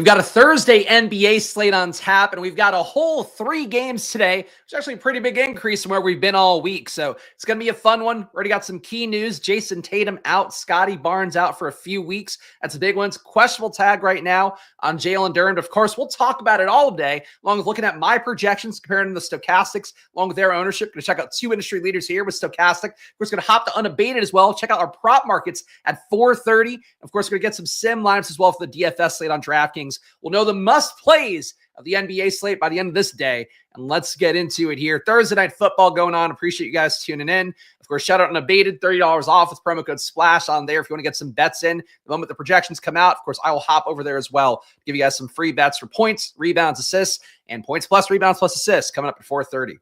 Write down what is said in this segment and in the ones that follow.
We've got a Thursday NBA slate on tap, and we've got a whole 3 games today, which is actually a pretty big increase from where we've been all week. So it's going to be a fun one. Already got some key news. Jason Tatum out, Scotty Barnes out for a few weeks. That's a big one. It's questionable tag right now on Jalen Duren. But of course, we'll talk about it all day, along with looking at my projections, comparing the Stokastics, along with their ownership. Going to check out 2 industry leaders here with Stokastic. Of course, going to hop to Unabated as well. Check out our prop markets at 4:30. Of course, going to get some sim lineups as well for the DFS slate on DraftKings. We'll know the must plays of the NBA slate by the end of this day. And let's get into it here. Thursday night football going on. Appreciate you guys tuning in. Of course, shout out Unabated, $30 off with promo code SPLASH on there if you want to get some bets in. The moment the projections come out, of course, I will hop over there as well to give you guys some free bets for points, rebounds, assists, and points plus rebounds plus assists coming up at 4:30.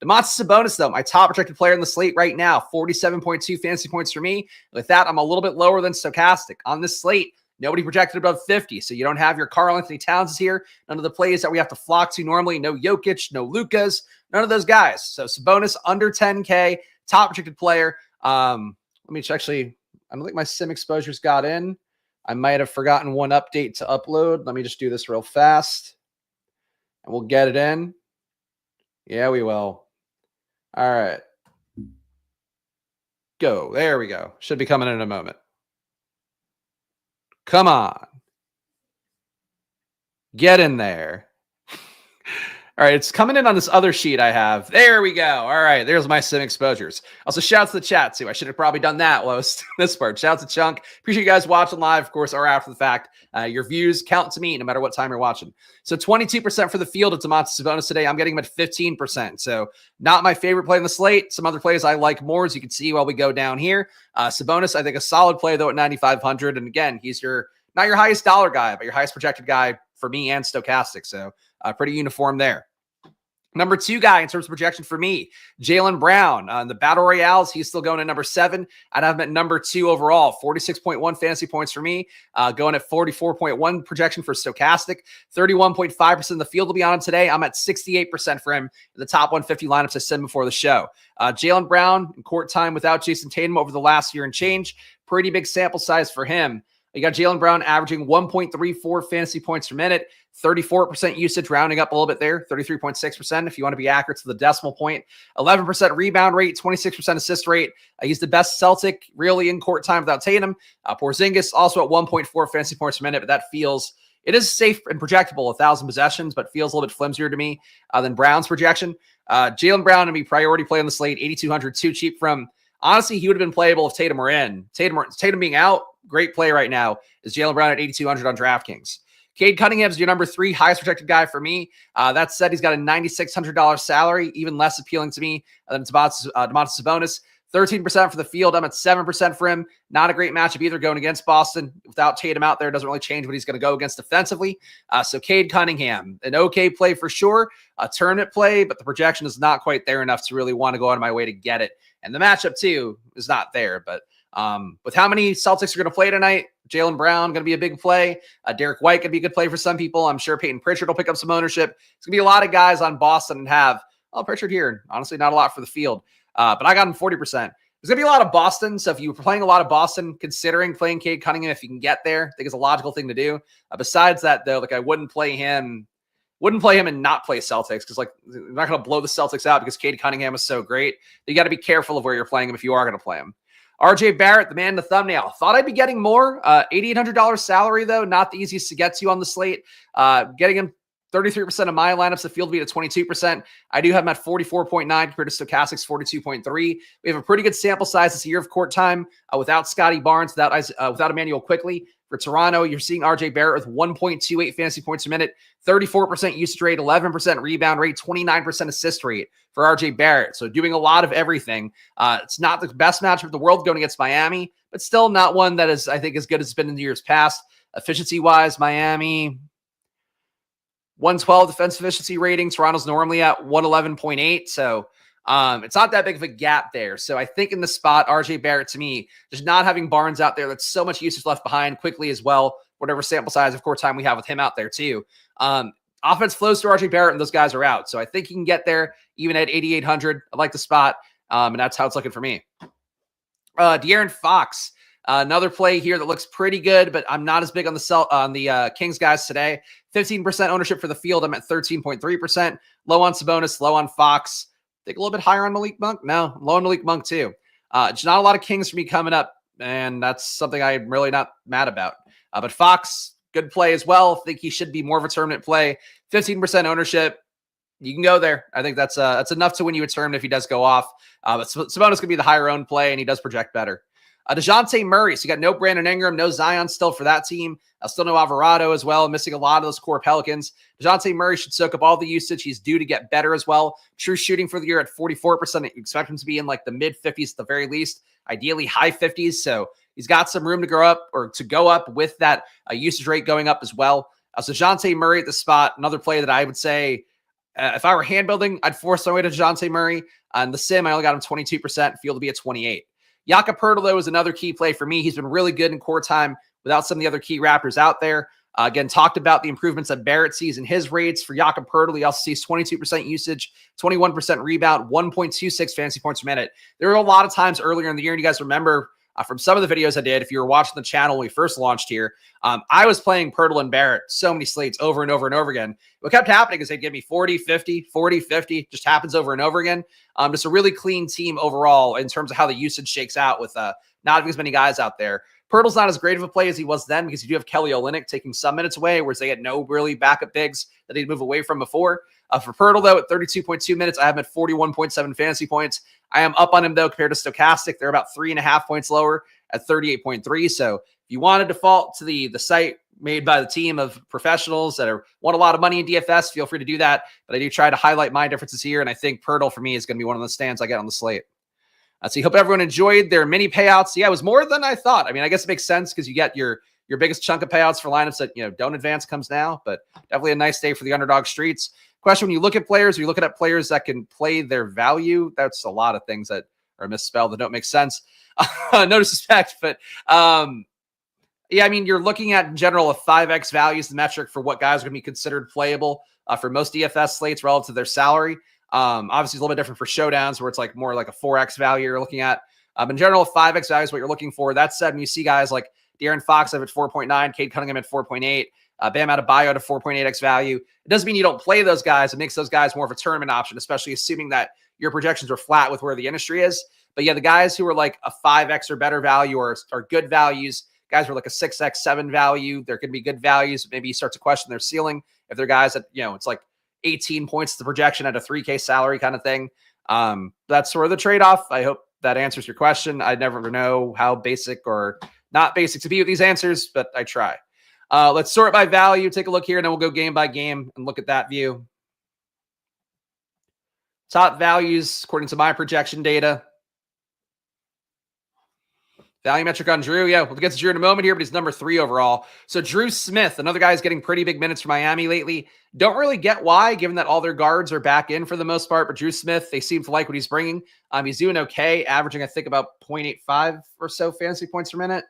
Domantas Sabonis, though, my top projected player in the slate right now, 47.2 fantasy points for me. With that, I'm a little bit lower than Stokastic. On this slate, nobody projected above 50, so you don't have your Karl Anthony Towns here. None of the plays that we have to flock to normally. No Jokic, no Lukas, none of those guys. So Sabonis under 10K, top projected player. Let me actually, I don't think my sim exposures got in. I might have forgotten one update to upload. Let me just do this real fast, and we'll get it in. Yeah, we will. All right. Go. There we go. Should be coming in a moment. Come on. Get in there. All right, it's coming in on this other sheet I have. There we go. All right, there's my sim exposures. Also, shout out to the chat, too. I should have probably done that while I was this part. Shout out to Chunk. Appreciate you guys watching live, of course, or after the fact. Your views count to me no matter what time you're watching. So 22% for the field at Domantas Sabonis today. I'm getting him at 15%. So not my favorite play in the slate. Some other plays I like more, as you can see while we go down here. Sabonis, I think a solid play, though, at 9,500. And again, he's not your highest dollar guy, but your highest projected guy for me and Stokastic. So pretty uniform there. Number 2 guy in terms of projection for me, Jaylen Brown. The Battle Royales, he's still going at number 7. I'd have him at number 2 overall. 46.1 fantasy points for me. Going at 44.1 projection for Stokastic. 31.5% of the field will be on him today. I'm at 68% for him in the top 150 lineups I said before the show. Jaylen Brown in court time without Jason Tatum over the last year and change. Pretty big sample size for him. You got Jaylen Brown averaging 1.34 fantasy points per minute, 34% usage, rounding up a little bit there, 33.6% if you want to be accurate to the decimal point, 11% rebound rate, 26% assist rate. He's the best Celtic really in court time without Tatum. Porzingis also at 1.4 fantasy points per minute, but it is safe and projectable, 1,000 possessions, but feels a little bit flimsier to me than Brown's projection. Jaylen Brown to be priority play on the slate, 8,200, too cheap from. Honestly, he would have been playable if Tatum were in. Tatum being out, great play right now is Jaylen Brown at 8,200 on DraftKings. Cade Cunningham's your number 3 highest projected guy for me. That said, he's got a $9,600 salary, even less appealing to me than Domantas Sabonis. 13% for the field. I'm at 7% for him. Not a great matchup either going against Boston. Without Tatum out there, doesn't really change what he's going to go against defensively. So Cade Cunningham, an okay play for sure. A tournament play, but the projection is not quite there enough to really want to go out of my way to get it. And the matchup, too, is not there. But with how many Celtics are going to play tonight, Jaylen Brown going to be a big play. Derek White could be a good play for some people. I'm sure Peyton Pritchard will pick up some ownership. It's going to be a lot of guys on Boston and have, Pritchard here. Honestly, not a lot for the field. But I got him 40%. There's going to be a lot of Boston. So if you're playing a lot of Boston, considering playing Cade Cunningham, if you can get there, I think it's a logical thing to do. Besides that, though, I wouldn't play him and not play Celtics because, you're not going to blow the Celtics out because Cade Cunningham is so great. You got to be careful of where you're playing him if you are going to play him. RJ Barrett, the man in the thumbnail. Thought I'd be getting more. $8,800 salary, though. Not the easiest to get to on the slate. Getting him 33% of my lineups, the field beat at 22%. I do have him at 44.9 compared to Stokastic's 42.3. We have a pretty good sample size this year of court time without Scotty Barnes, without Emmanuel Quickley. For Toronto, you're seeing RJ Barrett with 1.28 fantasy points per minute, 34% usage rate, 11% rebound rate, 29% assist rate for RJ Barrett. So doing a lot of everything. It's not the best matchup in the world going against Miami, but still not one that is, I think, as good as it's been in the years past. Efficiency-wise, Miami, 112 defensive efficiency rating. Toronto's normally at 111.8. So it's not that big of a gap there. So I think in the spot, RJ Barrett to me, just not having Barnes out there, that's so much usage left behind quickly as well. Whatever sample size of court time we have with him out there too. Offense flows to RJ Barrett and those guys are out. So I think he can get there even at 8,800. I like the spot. And that's how it's looking for me. De'Aaron Fox. Another play here that looks pretty good, but I'm not as big on the Kings guys today. 15% ownership for the field. I'm at 13.3%. Low on Sabonis, low on Fox. Think a little bit higher on Malik Monk? No, low on Malik Monk too. It's not a lot of Kings for me coming up, and that's something I'm really not mad about. But Fox, good play as well. Think he should be more of a tournament play. 15% ownership. You can go there. I think that's enough to win you a tournament if he does go off. But Sabonis could be the higher owned play, and he does project better. DeJounte Murray. So you got no Brandon Ingram, no Zion still for that team. Still no Alvarado as well. Missing a lot of those core Pelicans. DeJounte Murray should soak up all the usage. He's due to get better as well. True shooting for the year at 44%. You expect him to be in like the mid 50s at the very least, ideally high 50s. So he's got some room to grow up or to go up with that usage rate going up as well. So DeJounte Murray at the spot. Another play that I would say, if I were hand building, I'd force my way to DeJounte Murray. On the sim, I only got him 22%. Feel to be at 28. Jakob Poeltl, though, is another key play for me. He's been really good in core time without some of the other key Raptors out there. Again, talked about the improvements that Barrett sees in his rates. For Jakob Poeltl, he also sees 22% usage, 21% rebound, 1.26 fantasy points per minute. There were a lot of times earlier in the year, and you guys remember from some of the videos I did, if you were watching the channel when we first launched here, I was playing Poeltl and Barrett so many slates over and over and over again. What kept happening is they'd give me 40, 50, 40, 50, just happens over and over again. Just a really clean team overall in terms of how the usage shakes out with not having as many guys out there. Poeltl's not as great of a play as he was then because you do have Kelly Olynyk taking some minutes away, whereas they had no really backup bigs that he'd move away from before. For Poeltl, though, at 32.2 minutes, I have him at 41.7 fantasy points. I am up on him, though, compared to Stokastic. They're about 3.5 points lower at 38.3. So if you want to default to the site made by the team of professionals that want a lot of money in DFS, feel free to do that. But I do try to highlight my differences here, and I think Poeltl, for me, is going to be one of the stands I get on the slate. So I hope everyone enjoyed their mini payouts. Yeah, it was more than I thought. I mean, I guess it makes sense because you get your biggest chunk of payouts for lineups that don't advance comes now, but definitely a nice day for the Underdog streets. Question: when you look at players, are you looking at players that can play their value? That's a lot of things that are misspelled that don't make sense. No disrespect, but yeah, I mean, you're looking at in general a 5x value is the metric for what guys are going to be considered playable for most DFS slates relative to their salary. Obviously, it's a little bit different for showdowns where it's like more like a 4x value you're looking at. In general, 5x value is what you're looking for. That said, when you see guys like De'Aaron Fox up at 4.9, Cade Cunningham at 4.8, Bam Adebayo at a 4.8x value, it doesn't mean you don't play those guys. It makes those guys more of a tournament option, especially assuming that your projections are flat with where the industry is. But yeah, the guys who are like a 5x or better value or are good values, guys who are like a 6x, 7 value, they're going to be good values. Maybe you start to question their ceiling if they're guys that, it's like 18 points to the projection at a 3K salary kind of thing. That's sort of the trade-off. I hope that answers your question. I never know how basic or not basic to be with these answers, but I try. Let's sort by value. Take a look here, and then we'll go game by game and look at that view. Top values, according to my projection data. Value metric on Drew. Yeah, we'll get to Drew in a moment here, but he's number 3 overall. So Drew Smith, another guy who's getting pretty big minutes for Miami lately. Don't really get why, given that all their guards are back in for the most part. But Drew Smith, they seem to like what he's bringing. He's doing okay, averaging, I think, about 0.85 or so fantasy points per minute.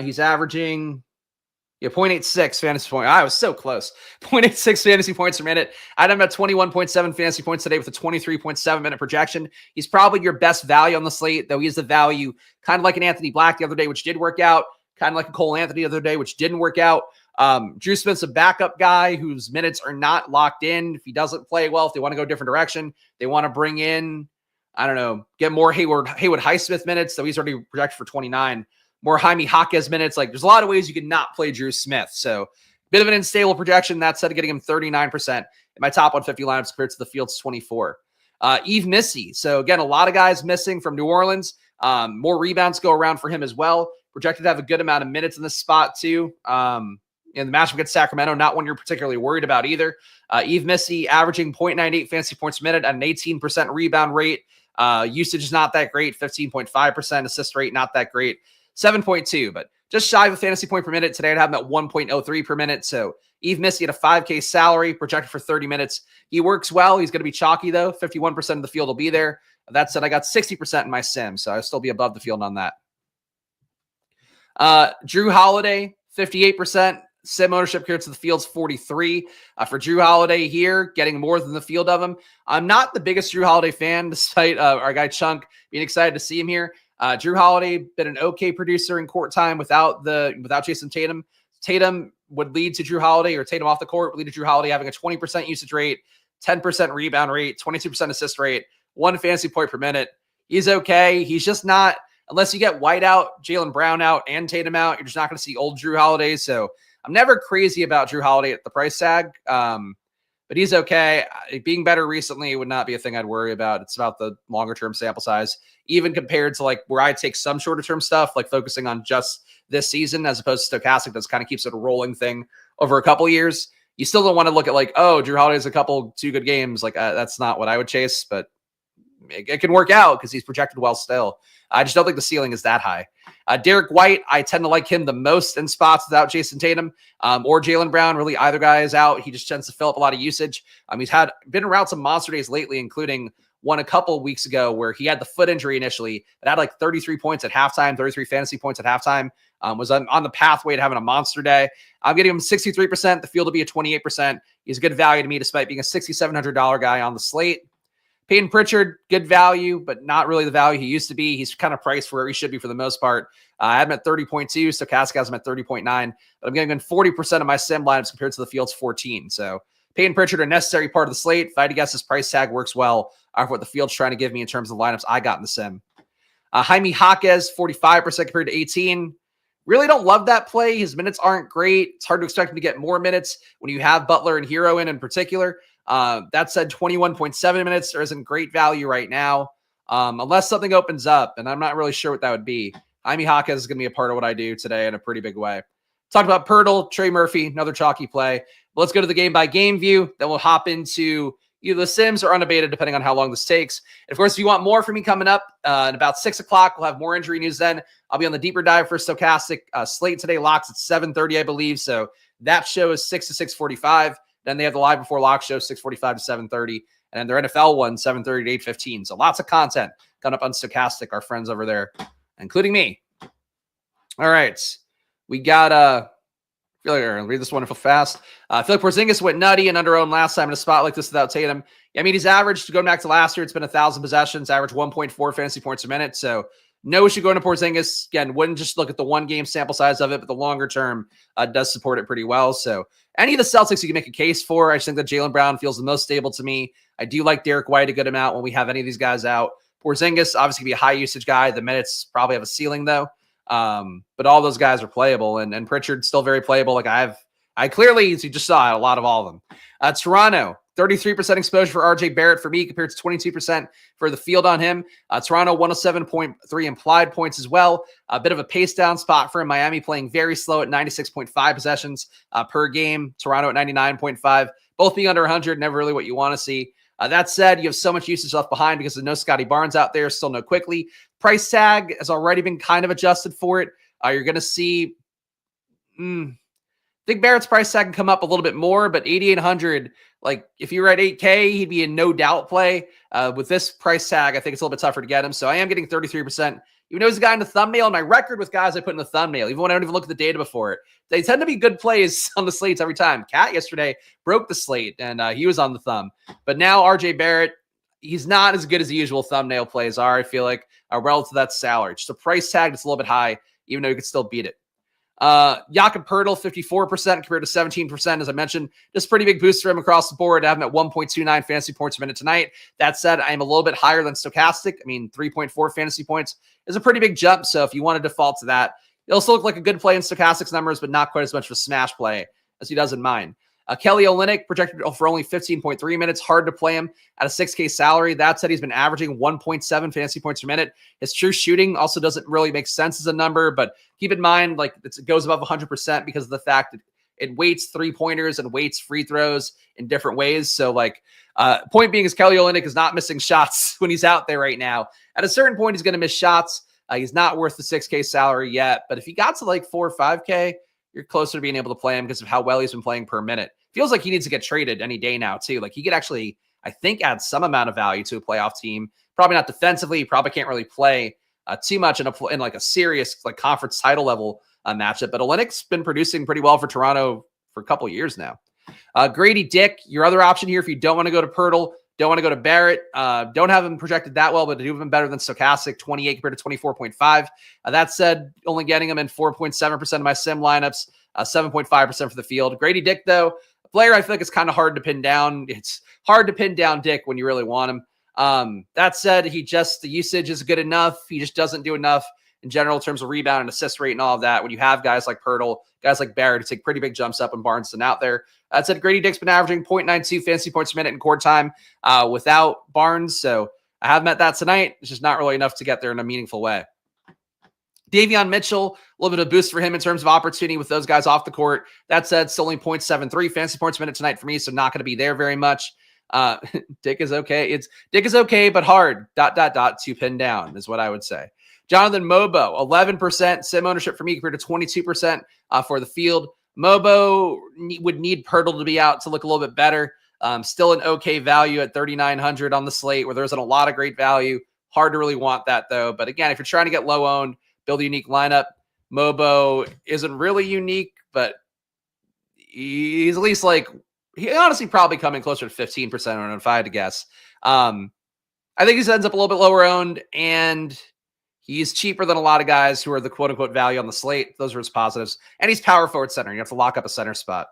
He's averaging 0.86 fantasy point. I was so close. 0.86 fantasy points per minute. I had him at 21.7 fantasy points today with a 23.7 minute projection. He's probably your best value on the slate, though he is the value kind of like an Anthony Black the other day, which did work out. Kind of like a Cole Anthony the other day, which didn't work out. Drew Smith's a backup guy whose minutes are not locked in. If he doesn't play well, if they want to go a different direction, they want to bring in, I don't know, get more Haywood Highsmith minutes. So he's already projected for 29. More Jaime Jaquez minutes. Like, there's a lot of ways you can not play Drew Smith. So, bit of an unstable projection. That said, getting him 39% in my top 150 lineups compared to the field's 24. Yves Missy. So, again, a lot of guys missing from New Orleans. More rebounds go around for him as well. Projected to have a good amount of minutes in this spot, too. In the matchup against Sacramento, not one you're particularly worried about either. Yves Missy averaging 0.98 fantasy points per minute at an 18% rebound rate. Usage is not that great. 15.5% assist rate, not that great. 7.2, but just shy of a fantasy point per minute. Today I'd have him at 1.03 per minute. So Yves Missy at a 5K salary, projected for 30 minutes. He works well. He's going to be chalky, though. 51% of the field will be there. That said, I got 60% in my sim, so I'll still be above the field on that. Drew Holiday, 58%. Sim ownership here to the field's 43. For Drew Holiday here, getting more than the field of him. I'm not the biggest Drew Holiday fan, despite our guy Chunk being excited to see him here. Drew Holiday been an okay producer in court time without Jason Tatum. Tatum would lead to Drew Holiday, or Tatum off the court would lead to Drew Holiday having a 20% usage rate, 10% rebound rate, 22% assist rate, 1 fantasy point per minute. He's okay. He's just not, unless you get White out, Jaylen Brown out, and Tatum out, you're just not going to see old Drew Holiday. So I'm never crazy about Drew Holiday at the price tag. But he's okay. Being better recently would not be a thing I'd worry about. It's about the longer term sample size, even compared to like where I take some shorter term stuff, like focusing on just this season, as opposed to Stokastic that's kind of keeps it a rolling thing over a couple years. You still don't want to look at like, oh, Drew Holiday's two good games. Like that's not what I would chase, but it can work out because he's projected well still. I just don't think the ceiling is that high. Derek White, I tend to like him the most in spots without Jason Tatum or Jaylen Brown. Really, either guy is out. He just tends to fill up a lot of usage. He's been around some monster days lately, including one a couple of weeks ago where he had the foot injury initially, but had like 33 points at halftime, 33 fantasy points at halftime. Was on the pathway to having a monster day. I'm getting him 63%. The field will be a 28%. He's a good value to me despite being a $6,700 guy on the slate. Peyton Pritchard, good value, but not really the value he used to be. He's kind of priced for where he should be for the most part. I had him at 30.2, Stokastic has him at 30.9, but I'm getting him 40% of my sim lineups compared to the field's 14. So Peyton Pritchard, a necessary part of the slate. If I had to guess, this price tag works well for what the field's trying to give me in terms of the lineups I got in the sim. Jaime Jaquez, 45% compared to 18. Really don't love that play. His minutes aren't great. It's hard to expect him to get more minutes when you have Butler and Hero in particular. That said, 21.7 minutes there isn't great value right now, unless something opens up, and I'm not really sure what that would be. Jaime Jaquez is going to be a part of what I do today in a pretty big way. Talked about Pirtle, Trey Murphy, another chalky play. But let's go to the game-by-game view. Then we'll hop into either the Sims or Unabated, depending on how long this takes. And of course, if you want more from me coming up at about 6 o'clock, we'll have more injury news then. I'll be on the deeper dive for Stokastic. Slate today locks at 7:30, I believe. So that show is 6 to 6:45. Then they have the live before lock show, 6:45 to 7:30. And then their NFL one, 7:30 to 8:15. So lots of content coming up on Stokastic, our friends over there, including me. All right. We got I feel like I'm going to read this one fast. I feel like Porzingis went nutty and under-owned last time in a spot like this without Tatum. I mean, he's averaged, going back to last year, it's been 1,000 possessions, average 1.4 fantasy points a minute. So no issue going to Porzingis. Again, wouldn't just look at the one game sample size of it, but the longer term does support it pretty well. So any of the Celtics you can make a case for. I just think that Jaylen Brown feels the most stable to me. I do like Derek White a good amount when we have any of these guys out. Porzingis obviously be a high usage guy. The minutes probably have a ceiling though. But all those guys are playable, and Pritchard's still very playable. Like I clearly, as you just saw, a lot of all of them. Toronto, 33% exposure for RJ Barrett for me compared to 22% for the field on him. Toronto, 107.3 implied points as well. A bit of a pace down spot for him. Miami playing very slow at 96.5 possessions per game. Toronto at 99.5. Both being under 100, never really what you want to see. That said, you have so much usage left behind because there's no Scotty Barnes out there, still no Quickly. Price tag has already been kind of adjusted for it. You're going to see, I think Barrett's price tag can come up a little bit more, but 8,800, like if you were at 8K, he'd be a no doubt play. With this price tag, I think it's a little bit tougher to get him. So I am getting 33%. Even though he's a guy in the thumbnail, and my record with guys I put in the thumbnail, even when I don't even look at the data before it, they tend to be good plays on the slates every time. Cat yesterday broke the slate, and he was on the thumb. But now RJ Barrett, he's not as good as the usual thumbnail plays are, I feel like, relative to that salary. Just a price tag that's a little bit high, even though you could still beat it. Jakob Poeltl, 54% compared to 17%. As I mentioned, just pretty big boost for him across the board. I have him at 1.29 fantasy points per minute tonight. That said, I am a little bit higher than Stokastic. I mean, 3.4 fantasy points is a pretty big jump. So if you want to default to that, it'll still look like a good play in Stokastic's numbers, but not quite as much of a smash play as he does in mine. Kelly Olynyk projected for only 15.3 minutes. Hard to play him at a 6K salary. That said, he's been averaging 1.7 fantasy points per minute. His true shooting also doesn't really make sense as a number, but keep in mind, like it goes above 100% because of the fact that it weights 3-pointers and weights free throws in different ways. So like, point being is Kelly Olynyk is not missing shots when he's out there right now. At a certain point, he's going to miss shots. He's not worth the 6K salary yet, but if he got to like 4 or 5K, you're closer to being able to play him because of how well he's been playing per minute. Feels like he needs to get traded any day now, too. Like he could actually, I think, add some amount of value to a playoff team. Probably not defensively. He probably can't really play too much in like a serious like conference title level matchup. But Olynyk's been producing pretty well for Toronto for a couple years now. Grady Dick, your other option here if you don't want to go to Poeltl. Don't want to go to Barrett. Don't have him projected that well, but do have him better than Stokastic, 28 compared to 24.5. That said, only getting him in 4.7% of my sim lineups, 7.5% for the field. Grady Dick, though, a player I feel like it's kind of hard to pin down. It's hard to pin down Dick when you really want him. That said, the usage is good enough. He just doesn't do enough in general in terms of rebound and assist rate and all of that. When you have guys like Pirtle, guys like Barrett, who take pretty big jumps up when Barnes is out there. That said, Grady Dick's been averaging 0.92 fantasy points per minute in court time without Barnes. So I have met that tonight. It's just not really enough to get there in a meaningful way. Davion Mitchell, a little bit of a boost for him in terms of opportunity with those guys off the court. That said, still only 0.73 fantasy points per minute tonight for me, so not going to be there very much. Dick is okay. Dick is okay, but hard. ... to pin down is what I would say. Jonathan Mobo, 11% sim ownership for me compared to 22% for the field. Mobo would need Pirtle to be out to look a little bit better. Still an okay value at 3,900 on the slate where there isn't a lot of great value. Hard to really want that, though. But again, if you're trying to get low owned, build a unique lineup, Mobo isn't really unique, but he's at least he honestly probably coming closer to 15% owned if I had to guess. I think he ends up a little bit lower owned, and he's cheaper than a lot of guys who are the quote-unquote value on the slate. Those are his positives. And he's power forward center. You have to lock up a center spot.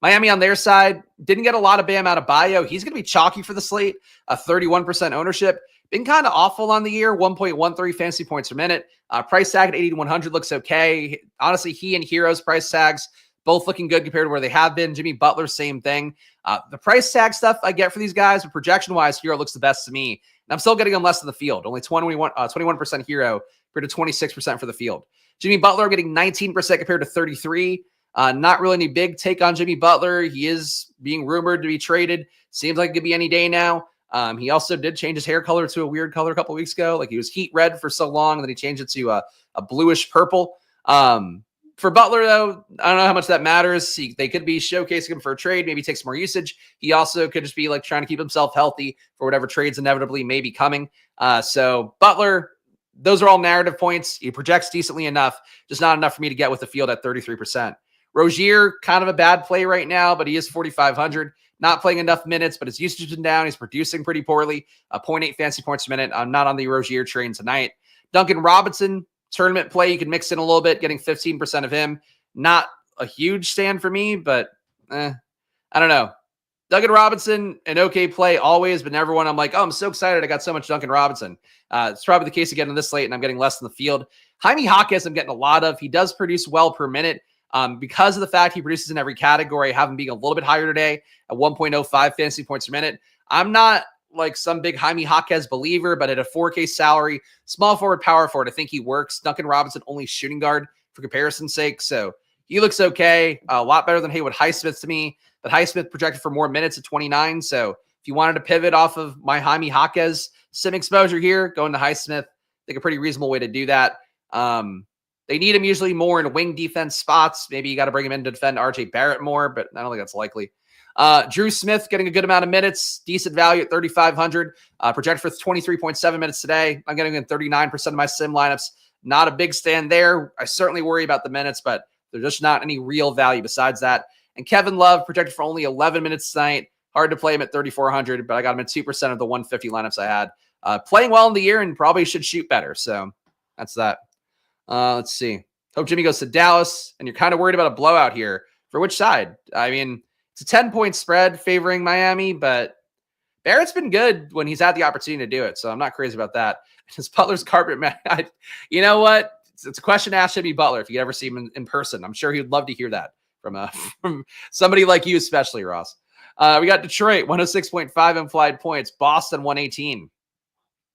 Miami on their side didn't get a lot of Bam out of Bio. He's going to be chalky for the slate, a 31% ownership. Been kind of awful on the year, 1.13 fantasy points per minute. Price tag at 8,100 looks okay. Honestly, he and Hero's price tags both looking good compared to where they have been. Jimmy Butler, same thing. The price tag stuff I get for these guys, but projection-wise, Hero looks the best to me. And I'm still getting him less in the field. Only 21% Hero compared to 26% for the field. Jimmy Butler getting 19% compared to 33. Not really any big take on Jimmy Butler. He is being rumored to be traded. Seems like it could be any day now. He also did change his hair color to a weird color a couple weeks ago. Like he was heat red for so long, and then he changed it to a bluish purple. For Butler, though, I don't know how much that matters. They could be showcasing him for a trade, maybe take some more usage. He also could just be trying to keep himself healthy for whatever trades inevitably may be coming. So Butler, those are all narrative points. He projects decently enough, just not enough for me to get with the field at 33%. Rozier, kind of a bad play right now, but he is 4,500. Not playing enough minutes, but his usage has been down. He's producing pretty poorly. 0.8 fantasy points per minute. I'm not on the Rozier train tonight. Duncan Robinson, tournament play, you can mix in a little bit, getting 15% of him. Not a huge stand for me, but I don't know. Duncan Robinson, an okay play always, but never one I'm like, oh, I'm so excited I got so much Duncan Robinson. It's probably the case again in this slate, and I'm getting less in the field. Jaime Jaquez I'm getting a lot of. He does produce well per minute. Because of the fact he produces in every category, I have him being a little bit higher today at 1.05 fantasy points per minute. I'm not like some big Jaime Jaquez believer, but at a 4K salary, small forward, power forward, I think he works. Duncan Robinson only shooting guard for comparison's sake. So he looks okay. A lot better than Haywood Highsmith to me, but Highsmith projected for more minutes at 29. So if you wanted to pivot off of my Jaime Jaquez sim exposure here, going to Highsmith, I think a pretty reasonable way to do that. They need him usually more in wing defense spots. Maybe you got to bring him in to defend RJ Barrett more, but I don't think that's likely. Drew Smith getting a good amount of minutes, decent value at 3,500, projected for 23.7 minutes today. I'm getting in 39% of my sim lineups. Not a big stand there. I certainly worry about the minutes, but there's just not any real value besides that. And Kevin Love projected for only 11 minutes tonight. Hard to play him at 3,400, but I got him at 2% of the 150 lineups I had. Playing well in the year and probably should shoot better. So that's that. Let's see. Hope Jimmy goes to Dallas, and you're kind of worried about a blowout here. For which side? I mean, it's a 10-point spread favoring Miami, but Barrett's been good when he's had the opportunity to do it, so I'm not crazy about that. His Butler's carpet match. You know what? It's a question to ask Jimmy Butler if you ever see him in person. I'm sure he'd love to hear that from somebody like you, especially, Ross. We got Detroit, 106.5 implied points. Boston, 118.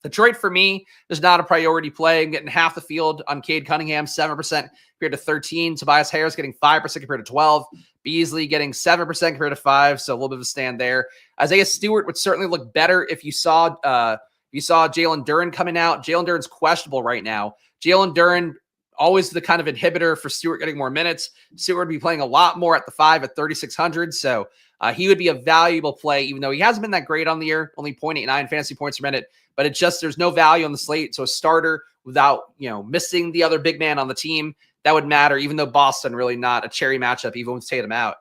Detroit, for me, is not a priority play. I'm getting half the field on Cade Cunningham, 7% compared to 13. Tobias Harris getting 5% compared to 12. Beasley getting 7% compared to 5, so a little bit of a stand there. Isaiah Stewart would certainly look better if you saw Jalen Duren coming out. Jalen Duren's questionable right now. Jalen Duren, always the kind of inhibitor for Stewart getting more minutes. Stewart would be playing a lot more at the 5 at 3,600, so he would be a valuable play, even though he hasn't been that great on the year, only 0.89 fantasy points per minute. But it's just there's no value on the slate. So a starter without missing the other big man on the team, that would matter, even though Boston really not a cherry matchup, even with Tatum out.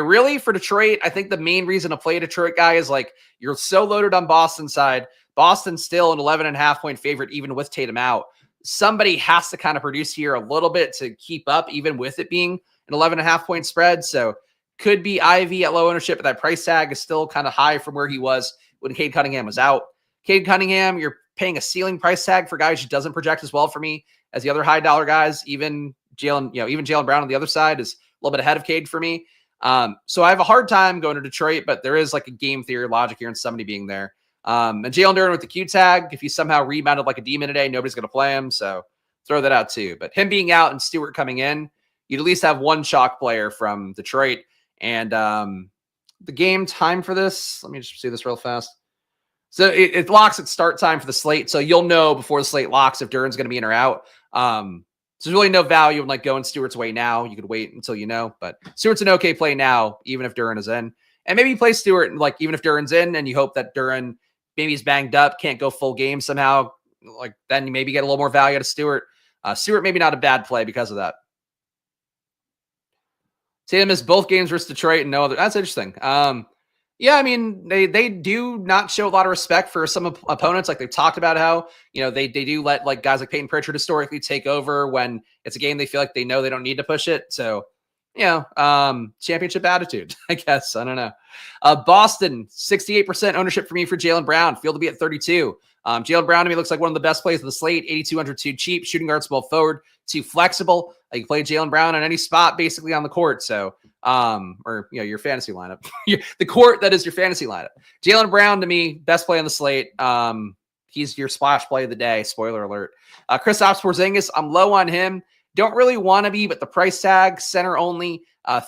really for Detroit, I think the main reason to play a Detroit guy is like you're so loaded on Boston's side. Boston's still an 11.5-point favorite, even with Tatum out. Somebody has to kind of produce here a little bit to keep up, even with it being an 11.5-point spread. So could be Ivy at low ownership, but that price tag is still kind of high from where he was when Cade Cunningham was out. Cade Cunningham, you're paying a ceiling price tag for guys who doesn't project as well for me as the other high dollar guys. Even Jaylen Brown on the other side is a little bit ahead of Cade for me. So I have a hard time going to Detroit, but there is like a game theory logic here in somebody being there. And Jalen Duren with the Q tag, if he somehow rebounded like a demon today, nobody's going to play him. So throw that out too. But him being out and Stewart coming in, you'd at least have one chalk player from Detroit. And the game time for this, let me just see this real fast. So it locks at start time for the slate. So you'll know before the slate locks if Duren's going to be in or out. So there's really no value in like going Stewart's way now. You could wait until you know, but Stewart's an okay play now, even if Duren is in. And maybe you play Stewart, like even if Duren's in, and you hope that Duren maybe he's banged up, can't go full game somehow. Like then you maybe get a little more value out of Stewart. Stewart maybe not a bad play because of that. Tatum missed both games versus Detroit and no other. That's interesting. Yeah, I mean, they do not show a lot of respect for some opponents. Like they've talked about how, they do let like guys like Peyton Pritchard historically take over when it's a game they feel like they know they don't need to push it. So, championship attitude, I guess. I don't know. Boston, 68% ownership for me for Jaylen Brown. Field to be at 32. Jaylen Brown to me looks like one of the best plays of the slate. 8,200 too cheap. Shooting guard, small forward, too flexible. You can play Jaylen Brown on any spot basically on the court. So, your fantasy lineup, the court that is your fantasy lineup. Jaylen Brown to me, best play on the slate. He's your splash play of the day. Spoiler alert. Kristaps Porzingis, I'm low on him. Don't really want to be, but the price tag, center only,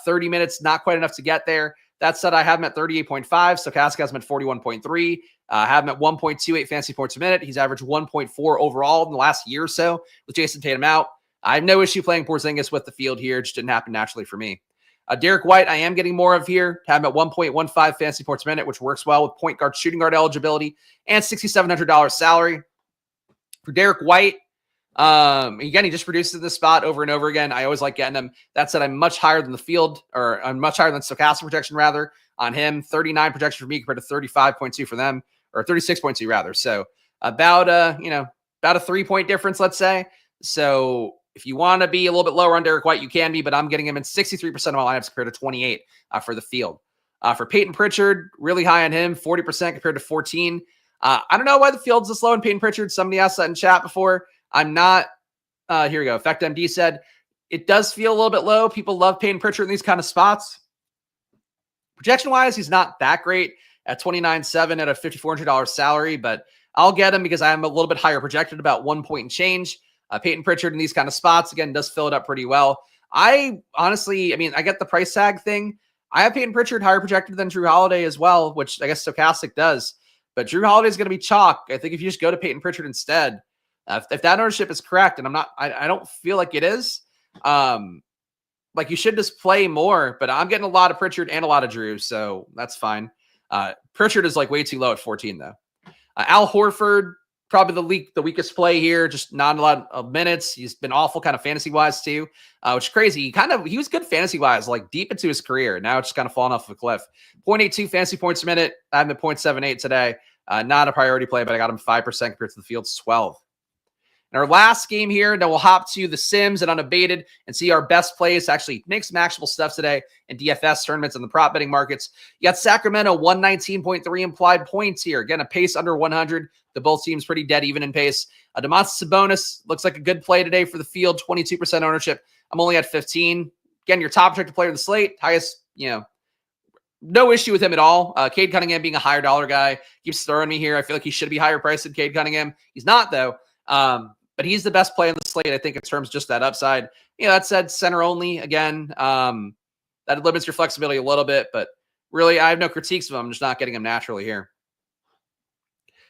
30 minutes, not quite enough to get there. That said, I have him at 38.5. Stokastic has him at 41.3. I have him at 1.28 fantasy points a minute. He's averaged 1.4 overall in the last year or so with Jason Tatum out. I have no issue playing Porzingis with the field here. It just didn't happen naturally for me. Derek White, I am getting more of here. Have him at 1.15 fantasy points a minute, which works well with point guard, shooting guard eligibility, and $6,700 salary. For Derek White, again, he just produces this spot over and over again. I always like getting him. That said, I'm much higher than the field, or I'm much higher than Stokastic projection, rather, on him. 39 projection for me compared to 35.2 for them, or 36.2 rather. So about a 3-point difference, let's say. So if you want to be a little bit lower on Derek White, you can be, but I'm getting him in 63% of my lineups compared to 28 for the field. For Peyton Pritchard, really high on him, 40% compared to 14. I don't know why the field's this low on Peyton Pritchard. Somebody asked that in chat before. I'm not. Here we go. Effect MD said it does feel a little bit low. People love Peyton Pritchard in these kind of spots. Projection-wise, he's not that great at 29.7 at a $5,400 salary, but I'll get him because I'm a little bit higher projected, about 1 point and change. Peyton Pritchard in these kind of spots, again, does fill it up pretty well. I honestly, I get the price tag thing. I have Peyton Pritchard higher projected than Drew Holiday as well, which I guess Stokastic does. But Drew Holiday is going to be chalk. I think if you just go to Peyton Pritchard instead, if that ownership is correct, and I don't feel like it is, like you should just play more, but I'm getting a lot of Pritchard and a lot of Drew, so that's fine. Pritchard is like way too low at 14 though. Al Horford, probably the weakest play here, just not a lot of minutes. He's been awful kind of fantasy wise too, which is crazy. He was good fantasy wise, like deep into his career. Now it's just kind of fallen off of a cliff. 0.82 fantasy points a minute. I have him at 0.78 today. Not a priority play, but I got him 5% compared to the field's 12. In our last game here, then we'll hop to the Sims and Unabated and see our best plays to actually make some actionable stuff today in DFS tournaments and the prop betting markets. You got Sacramento, 119.3 implied points here. Again, a pace under 100. The both teams pretty dead even in pace. Domantas Sabonis looks like a good play today for the field, 22% ownership. I'm only at 15. Again, your top projected player of the slate, highest, no issue with him at all. Cade Cunningham being a higher dollar guy keeps throwing me here. I feel like he should be higher priced than Cade Cunningham. He's not though. But he's the best play on the slate, I think, in terms of just that upside. That said, center only, again, that limits your flexibility a little bit, but really, I have no critiques of him. I'm just not getting him naturally here.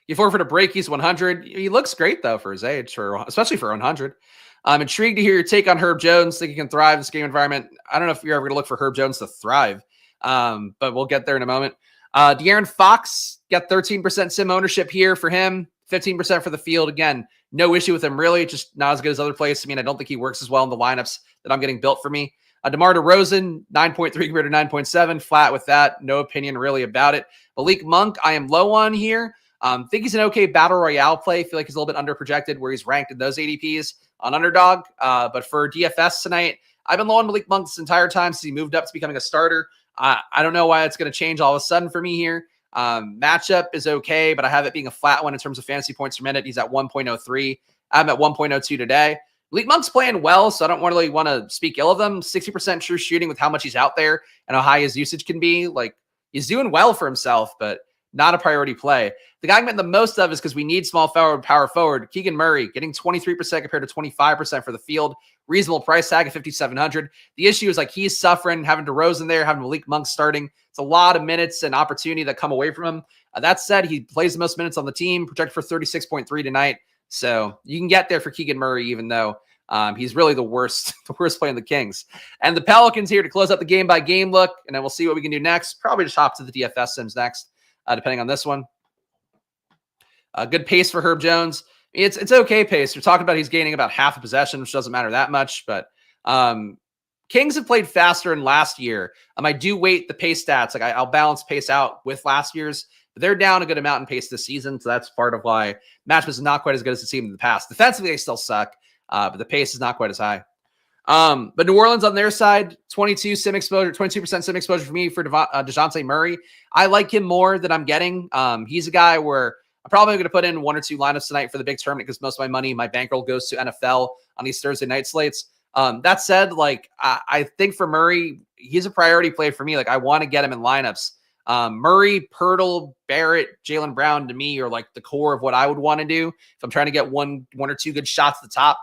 You forfeit a break, he's 100. He looks great, though, for his age, especially for 100. I'm intrigued to hear your take on Herb Jones. Think he can thrive in this game environment. I don't know if you're ever going to look for Herb Jones to thrive, but we'll get there in a moment. De'Aaron Fox got 13% sim ownership here for him, 15% for the field. Again, no issue with him, really. Just not as good as other plays. I don't think he works as well in the lineups that I'm getting built for me. DeMar DeRozan, 9.3 compared to 9.7, flat with that. No opinion really about it. Malik Monk, I am low on here. Think he's an okay battle royale play. Feel like he's a little bit underprojected where he's ranked in those ADPs on Underdog. But for DFS tonight, I've been low on Malik Monk this entire time since he moved up to becoming a starter. I don't know why it's going to change all of a sudden for me here. Matchup is okay, but I have it being a flat one in terms of fantasy points per minute. He's at 1.03. I'm at 1.02 today. Malik Monk's playing well, so I don't really want to speak ill of them. 60% true shooting with how much he's out there and how high his usage can be. Like, he's doing well for himself, but not a priority play. The guy I'm getting the most of is because we need small forward, power forward. Keegan Murray getting 23% compared to 25% for the field. Reasonable price tag at 5,700. The issue is like he's suffering, having DeRozan there, having Malik Monk starting. It's a lot of minutes and opportunity that come away from him. That said, he plays the most minutes on the team, projected for 36.3 tonight. So you can get there for Keegan Murray, even though he's really the worst play in the Kings. And the Pelicans here to close out the game by game look, and then we'll see what we can do next. Probably just hop to the DFS sims next, depending on this one. Good pace for Herb Jones. It's okay pace. You're talking about he's gaining about half a possession, which doesn't matter that much. But Kings have played faster than last year. I do weight the pace stats. Like I'll balance pace out with last year's. But they're down a good amount in pace this season, so that's part of why matchup is not quite as good as it's seen in the past. Defensively, they still suck, but the pace is not quite as high. But New Orleans on their side, 22% sim exposure for me for DeJounte Murray. I like him more than I'm getting. He's a guy where I'm probably going to put in one or two lineups tonight for the big tournament because most of my money, my bankroll goes to NFL on these Thursday night slates. That said, like I think for Murray, he's a priority play for me. Like I want to get him in lineups. Murray, Pirtle, Barrett, Jaylen Brown to me are like the core of what I would want to do if I'm trying to get one or two good shots at the top.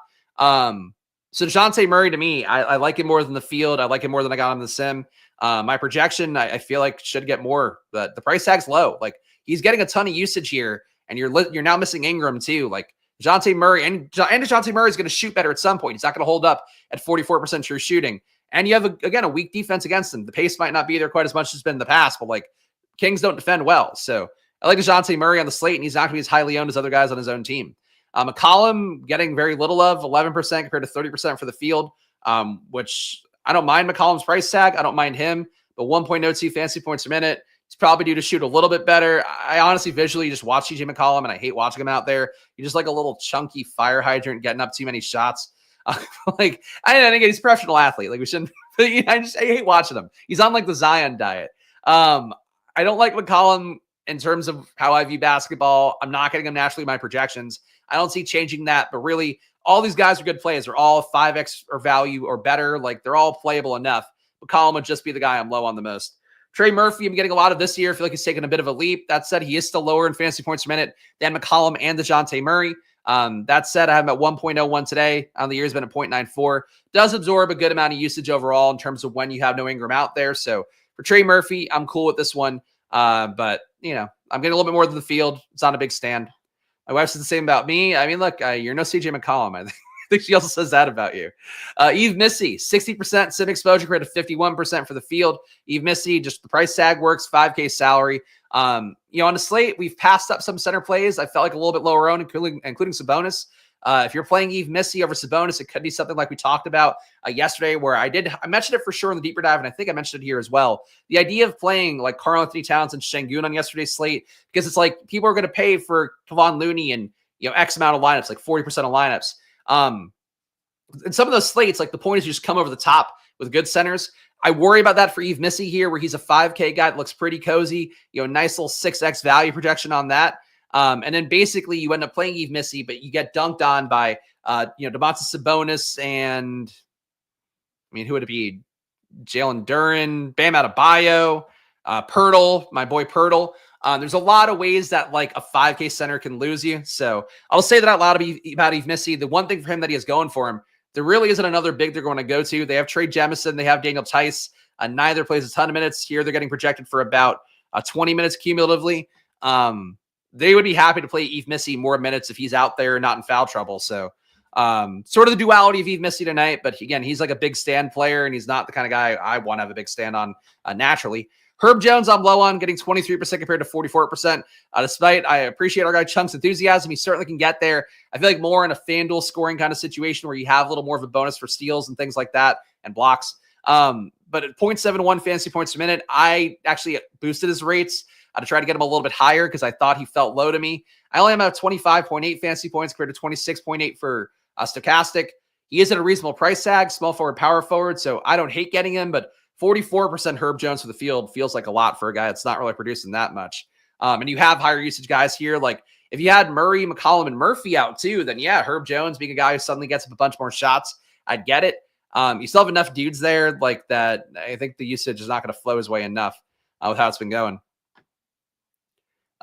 So DeJounte Murray to me, I like him more than the field. I like him more than I got on the sim. My projection, I feel like should get more. The price tag's low. Like he's getting a ton of usage here, and you're now missing Ingram too. Like DeJounte Murray and DeJounte Murray is going to shoot better at some point. He's not going to hold up at 44% true shooting. And you have, a weak defense against him. The pace might not be there quite as much as it's been in the past, but like Kings don't defend well. So I like DeJounte Murray on the slate, and he's not going to be as highly owned as other guys on his own team. McCollum getting very little of, 11% compared to 30% for the field, which I don't mind McCollum's price tag. I don't mind him, but 1.02 fantasy points per minute. He's probably due to shoot a little bit better. I honestly visually just watch CJ McCollum, and I hate watching him out there. He's just like a little chunky fire hydrant getting up too many shots. Like I think he's a professional athlete. Like we shouldn't. I hate watching him. He's on like the Zion diet. I don't like McCollum in terms of how I view basketball. I'm not getting him naturally in my projections. I don't see changing that. But really, all these guys are good plays. They're all 5x or value or better. Like they're all playable enough. McCollum would just be the guy I'm low on the most. Trey Murphy, I'm getting a lot of this year. I feel like he's taken a bit of a leap. That said, he is still lower in fantasy points per minute than McCollum and DeJounte Murray. That said, I have him at 1.01 today. On the year, has been at 0.94. Does absorb a good amount of usage overall in terms of when you have no Ingram out there. So for Trey Murphy, I'm cool with this one. But, I'm getting a little bit more than the field. It's not a big stand. My wife says the same about me. I mean, look, you're no CJ McCollum. I think she also says that about you. Eve Missy, 60% sim exposure compared to 51% for the field. Eve Missy, just the price tag works, 5K salary. On the slate, we've passed up some center plays. I felt like a little bit lower owned, including Sabonis. If you're playing Eve Missy over Sabonis, it could be something like we talked about yesterday, where I mentioned it for sure in the deeper dive, and I think I mentioned it here as well. The idea of playing like Karl-Anthony Towns and Şengün on yesterday's slate, because it's like people are going to pay for Kevon Looney and X amount of lineups, like 40% of lineups. And some of those slates, like the point is you just come over the top with good centers. I worry about that for Eve Missy here, where he's a 5K guy that looks pretty cozy, nice little 6X value projection on that. And then basically you end up playing Eve Missy, but you get dunked on by, Domantas Sabonis and who would it be? Jalen Duren, Bam Adebayo, Pirtle, my boy Pirtle. There's a lot of ways that like a 5K center can lose you. So I'll say that out loud about Eve Missy. The one thing for him that he has going for him, there really isn't another big they're going to go to. They have Trey Jemison. They have Daniel Tice. Neither plays a ton of minutes. Here they're getting projected for about 20 minutes cumulatively. They would be happy to play Eve Missy more minutes if he's out there not in foul trouble. So sort of the duality of Eve Missy tonight. But again, he's like a big stand player, and he's not the kind of guy I want to have a big stand on naturally. Herb Jones, I'm low on, getting 23% compared to 44%. Despite I appreciate our guy Chunk's enthusiasm, he certainly can get there. I feel like more in a FanDuel scoring kind of situation where you have a little more of a bonus for steals and things like that and blocks. But at 0.71 fantasy points per minute, I actually boosted his rates to try to get him a little bit higher because I thought he felt low to me. I only am at 25.8 fantasy points compared to 26.8 for Stokastic. He is at a reasonable price tag, small forward, power forward, so I don't hate getting him, but 44% Herb Jones for the field feels like a lot for a guy that's not really producing that much. And you have higher usage guys here. Like if you had Murray, McCollum, and Murphy out too, then yeah, Herb Jones being a guy who suddenly gets up a bunch more shots, I'd get it. You still have enough dudes there like that. I think the usage is not going to flow his way enough with how it's been going.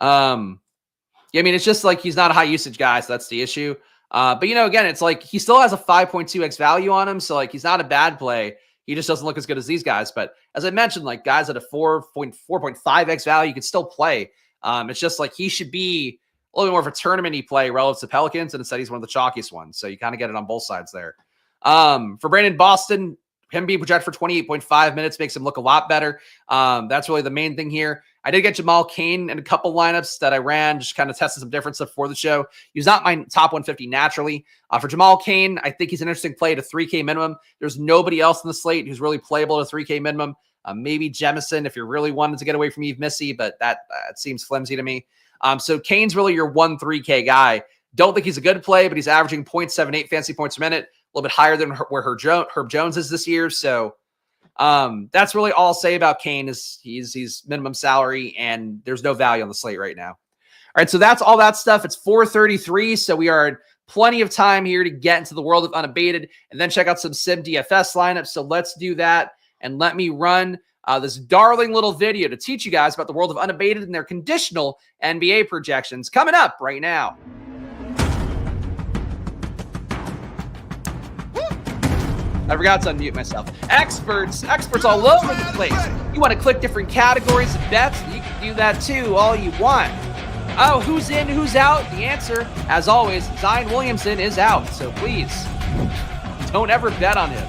Yeah, I mean, it's just like he's not a high usage guy, so that's the issue. But, again, it's like he still has a 5.2x value on him. So, like, he's not a bad play. He just doesn't look as good as these guys. But as I mentioned, like, guys at a 4.5x value, you can still play. It's just like he should be a little bit more of a tournament-y play relative to Pelicans, and instead he's one of the chalkiest ones. So you kind of get it on both sides there. For Brandon Boston, him being projected for 28.5 minutes makes him look a lot better. That's really the main thing here. I did get Jamal Cain in a couple lineups that I ran, just kind of tested some different stuff for the show. He was not my top 150 naturally. For Jamal Cain, I think he's an interesting play at a 3K minimum. There's nobody else in the slate who's really playable at a 3K minimum. Maybe Jemison if you're really wanting to get away from Yves Missy, but that seems flimsy to me. So Cain's really your 1-3K guy. Don't think he's a good play, but he's averaging 0.78 fantasy points per minute, a little bit higher than where Herb Jones is this year. So that's really all I'll say about Cain is he's minimum salary and there's no value on the slate right now. All right, so that's all that stuff. It's 4:33, so we are in plenty of time here to get into the world of Unabated and then check out some Sim DFS lineups. So let's do that and let me run this darling little video to teach you guys about the world of Unabated and their conditional NBA projections coming up right now. I forgot to unmute myself. Experts all over the place. You want to click different categories of bets? You can do that too, all you want. Oh, who's in, who's out? The answer, as always, Zion Williamson is out. So please, don't ever bet on him.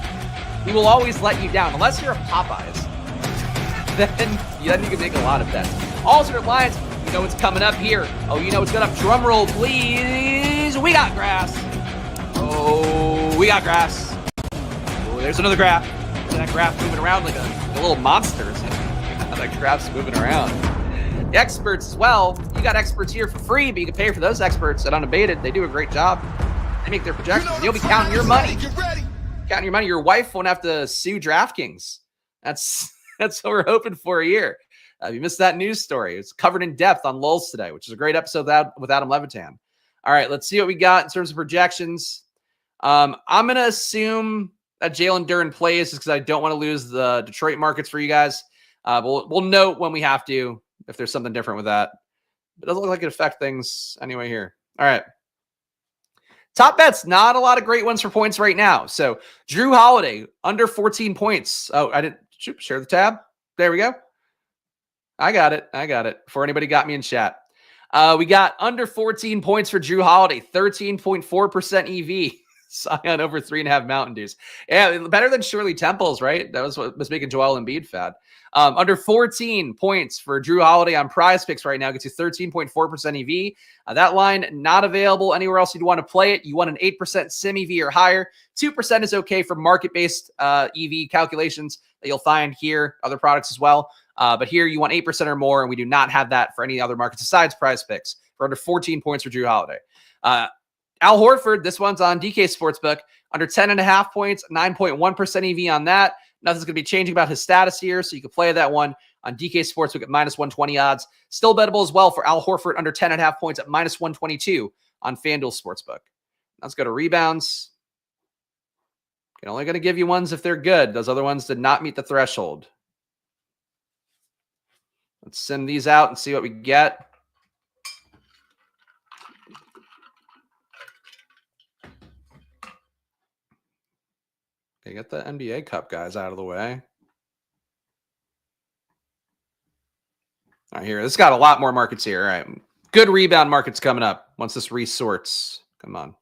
He will always let you down, unless you're a Popeyes. Then you can make a lot of bets. Alternate lines, you know what's coming up here. Oh, you know what's coming up. Drum roll, please. We got grass. Oh, we got grass. There's another graph. That graph moving around like a little monster. That graph's moving around. The experts as well. You got experts here for free, but you can pay for those experts at Unabated. They do a great job. They make their projections. You'll be counting your money. Counting your money. Your wife won't have to sue DraftKings. That's what we're hoping for here. You missed that news story. It's covered in depth on Lulz today, which is a great episode with Adam Levitan. All right, let's see what we got in terms of projections. I'm going to assume that Jalen Duren plays just because I don't want to lose the Detroit markets for you guys. We'll note when we have to if there's something different with that. It doesn't look like it affects things anyway here. All right. Top bets, not a lot of great ones for points right now. So Drew Holiday, under 14 points. Oh, I didn't share the tab. There we go. I got it. Before anybody got me in chat. We got under 14 points for Drew Holiday, 13.4% EV. Zion over 3.5 Mountain Dews. Yeah, better than Shirley Temple's, right? That was what was making Joel Embiid fat. Under 14 points for Drew Holiday on PrizePicks right now gets you 13.4% EV. That line not available anywhere else you'd want to play it. You want an 8% sim EV or higher. 2% is okay for market-based EV calculations that you'll find here, other products as well. But here you want 8% or more, and we do not have that for any other markets besides PrizePicks for under 14 points for Drew Holiday. Al Horford, this one's on DK Sportsbook, under 10.5 points, 9.1% EV on that. Nothing's going to be changing about his status here, so you can play that one on DK Sportsbook at minus 120 odds. Still bettable as well for Al Horford under 10.5 points at minus 122 on FanDuel Sportsbook. Let's go to rebounds. Okay, only going to give you ones if they're good. Those other ones did not meet the threshold. Let's send these out and see what we get. Okay, get the NBA Cup guys out of the way. All right, here. This got a lot more markets here. All right. Good rebound markets coming up once this resorts. Come on.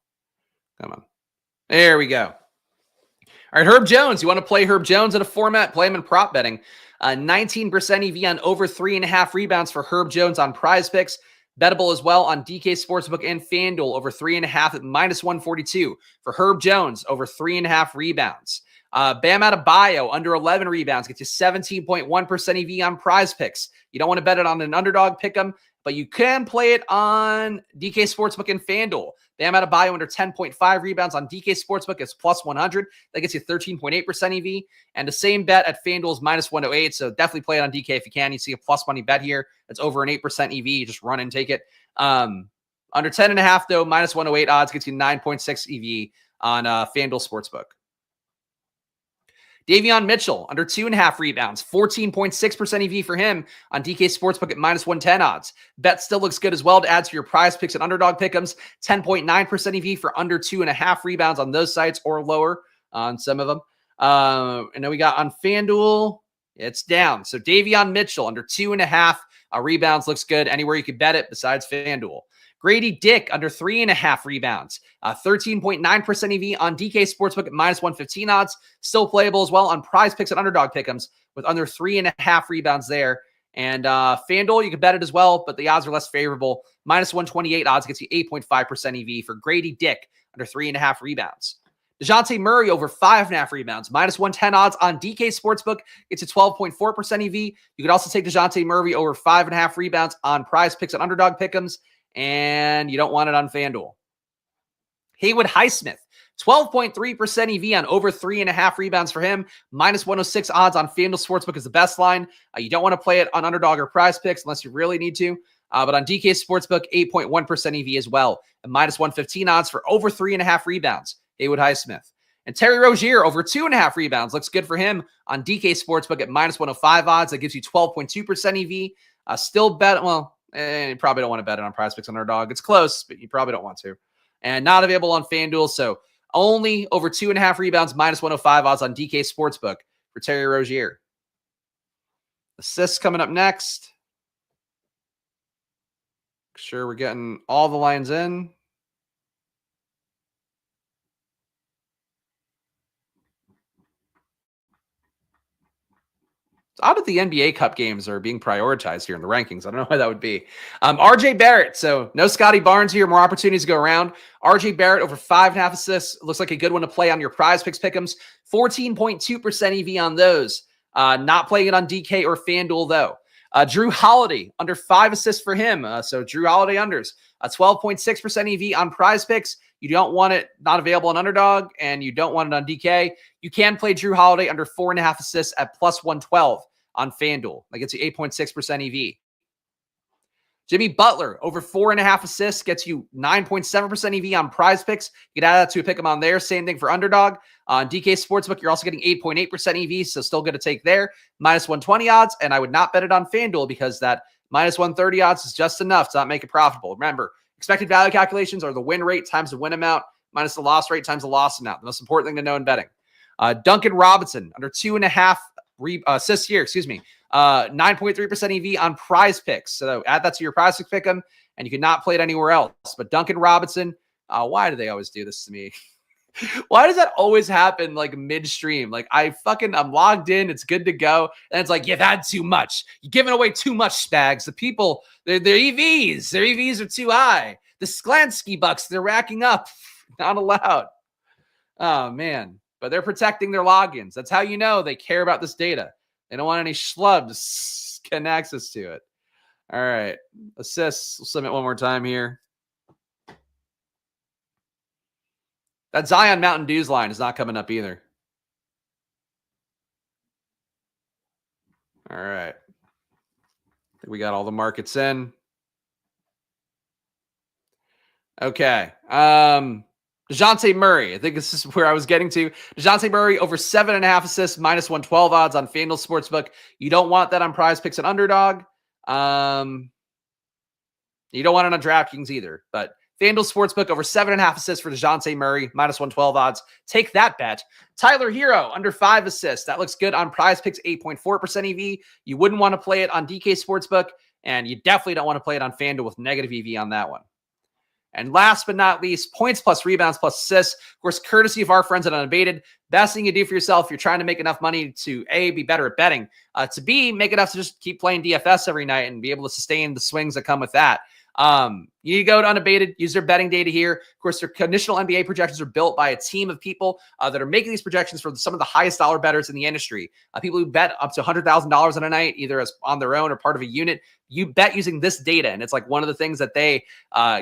There we go. All right, Herb Jones. You want to play Herb Jones in a format? Play him in prop betting. 19% EV on over 3.5 rebounds for Herb Jones on PrizePicks. Bettable as well on DK Sportsbook and FanDuel over 3.5 at minus 142 for Herb Jones over 3.5 rebounds. Bam Adebayo, under 11 rebounds, gets you 17.1% EV on PrizePicks. You don't want to bet it on an underdog pick'em, but you can play it on DK Sportsbook and FanDuel. Bam Adebayo under 10.5 rebounds on DK Sportsbook is plus 100. That gets you 13.8% EV. And the same bet at FanDuel is minus 108. So definitely play it on DK if you can. You see a plus money bet here. It's over an 8% EV. You just run and take it. Under 10.5, though, minus 108 odds gets you 9.6 EV on FanDuel Sportsbook. Davion Mitchell, under 2.5 rebounds, 14.6% EV for him on DK Sportsbook at minus 110 odds. Bet still looks good as well to add to your PrizePicks and Underdog pick'ems. 10.9% EV for under 2.5 rebounds on those sites or lower on some of them. And then we got on FanDuel, it's down. So Davion Mitchell, under 2.5 rebounds, looks good anywhere you could bet it besides FanDuel. Grady Dick, under 3.5 rebounds, 13.9% EV on DK Sportsbook at minus 115 odds. Still playable as well on PrizePicks and Underdog pick'ems with under 3.5 rebounds there. And FanDuel, you can bet it as well, but the odds are less favorable. Minus 128 odds gets you 8.5% EV for Grady Dick, under 3.5 rebounds. DeJounte Murray, over 5.5 rebounds, minus 110 odds on DK Sportsbook gets you 12.4% EV. You could also take DeJounte Murray over 5.5 rebounds on PrizePicks and Underdog pick'ems, and you don't want it on FanDuel. Haywood Highsmith, 12.3% EV on over 3.5 rebounds for him. Minus 106 odds on FanDuel Sportsbook is the best line. You don't want to play it on Underdog or PrizePicks unless you really need to. But on DK Sportsbook, 8.1% EV as well. And minus 115 odds for over 3.5 rebounds. Haywood Highsmith. And Terry Rozier, over 2.5 rebounds. Looks good for him on DK Sportsbook at minus 105 odds. That gives you 12.2% EV. Still bet, well, you probably don't want to bet it on PrizePicks Underdog. It's close, but you probably don't want to. And not available on FanDuel, so only over 2.5 rebounds, minus 105 odds on DK Sportsbook for Terry Rozier. Assists coming up next. Make sure we're getting all the lines in. It's odd that the NBA Cup games are being prioritized here in the rankings. I don't know why that would be. RJ Barrett. So no Scotty Barnes here. More opportunities to go around. RJ Barrett over 5.5 assists. Looks like a good one to play on your PrizePicks pick'ems. 14.2% EV on those. Not playing it on DK or FanDuel though. Drew Holiday, under 5 assists for him. So Drew Holiday unders. 12.6% EV on PrizePicks. You don't want it not available on Underdog, and you don't want it on DK. You can play Drew Holiday under 4.5 assists at plus 112 on FanDuel. That gets you 8.6% EV. Jimmy Butler, over 4.5 assists, gets you 9.7% EV on PrizePicks. You can add that to a pick 'em on there. Same thing for Underdog. On DK Sportsbook, you're also getting 8.8% EV, so still good to take there. Minus 120 odds, and I would not bet it on FanDuel because that minus 130 odds is just enough to not make it profitable. Remember, expected value calculations are the win rate times the win amount minus the loss rate times the loss amount. The most important thing to know in betting. Duncan Robinson, under 2.5 assists here, 9.3% EV on PrizePicks. So add that to your PrizePicks pick'em, and you cannot play it anywhere else. But Duncan Robinson, why do they always do this to me? Why does that always happen like midstream? Like I'm logged in, it's good to go. And it's like, you've had too much. You're giving away too much, Spags. The people, their EVs are too high. The Sklansky bucks, they're racking up. Not allowed. Oh man. But they're protecting their logins. That's how you know they care about this data. They don't want any schlubs getting access to it. All right. Assists. We'll submit one more time here. That Zion Mountain Dews line is not coming up either. All right. I think we got all the markets in. Okay. DeJounte Murray. I think this is where I was getting to. DeJounte Murray over 7.5 assists, minus 112 odds on FanDuel Sportsbook. You don't want that on PrizePicks and Underdog. You don't want it on DraftKings either, but FanDuel Sportsbook over 7.5 assists for DeJounte Murray, minus 112 odds. Take that bet. Tyler Hero, under 5 assists. That looks good on PrizePicks, 8.4% EV. You wouldn't want to play it on DK Sportsbook, and you definitely don't want to play it on FanDuel with negative EV on that one. And last but not least, points plus rebounds plus assists. Of course, courtesy of our friends at Unabated. Best thing you do for yourself if you're trying to make enough money to A, be better at betting, to B, make enough to just keep playing DFS every night and be able to sustain the swings that come with that. You need to go to Unabated, use their betting data here. Of course, their conditional NBA projections are built by a team of people that are making these projections for some of the highest dollar bettors in the industry. People who bet up to $100,000 in a night, either as on their own or part of a unit. You bet using this data, and it's like one of the things that they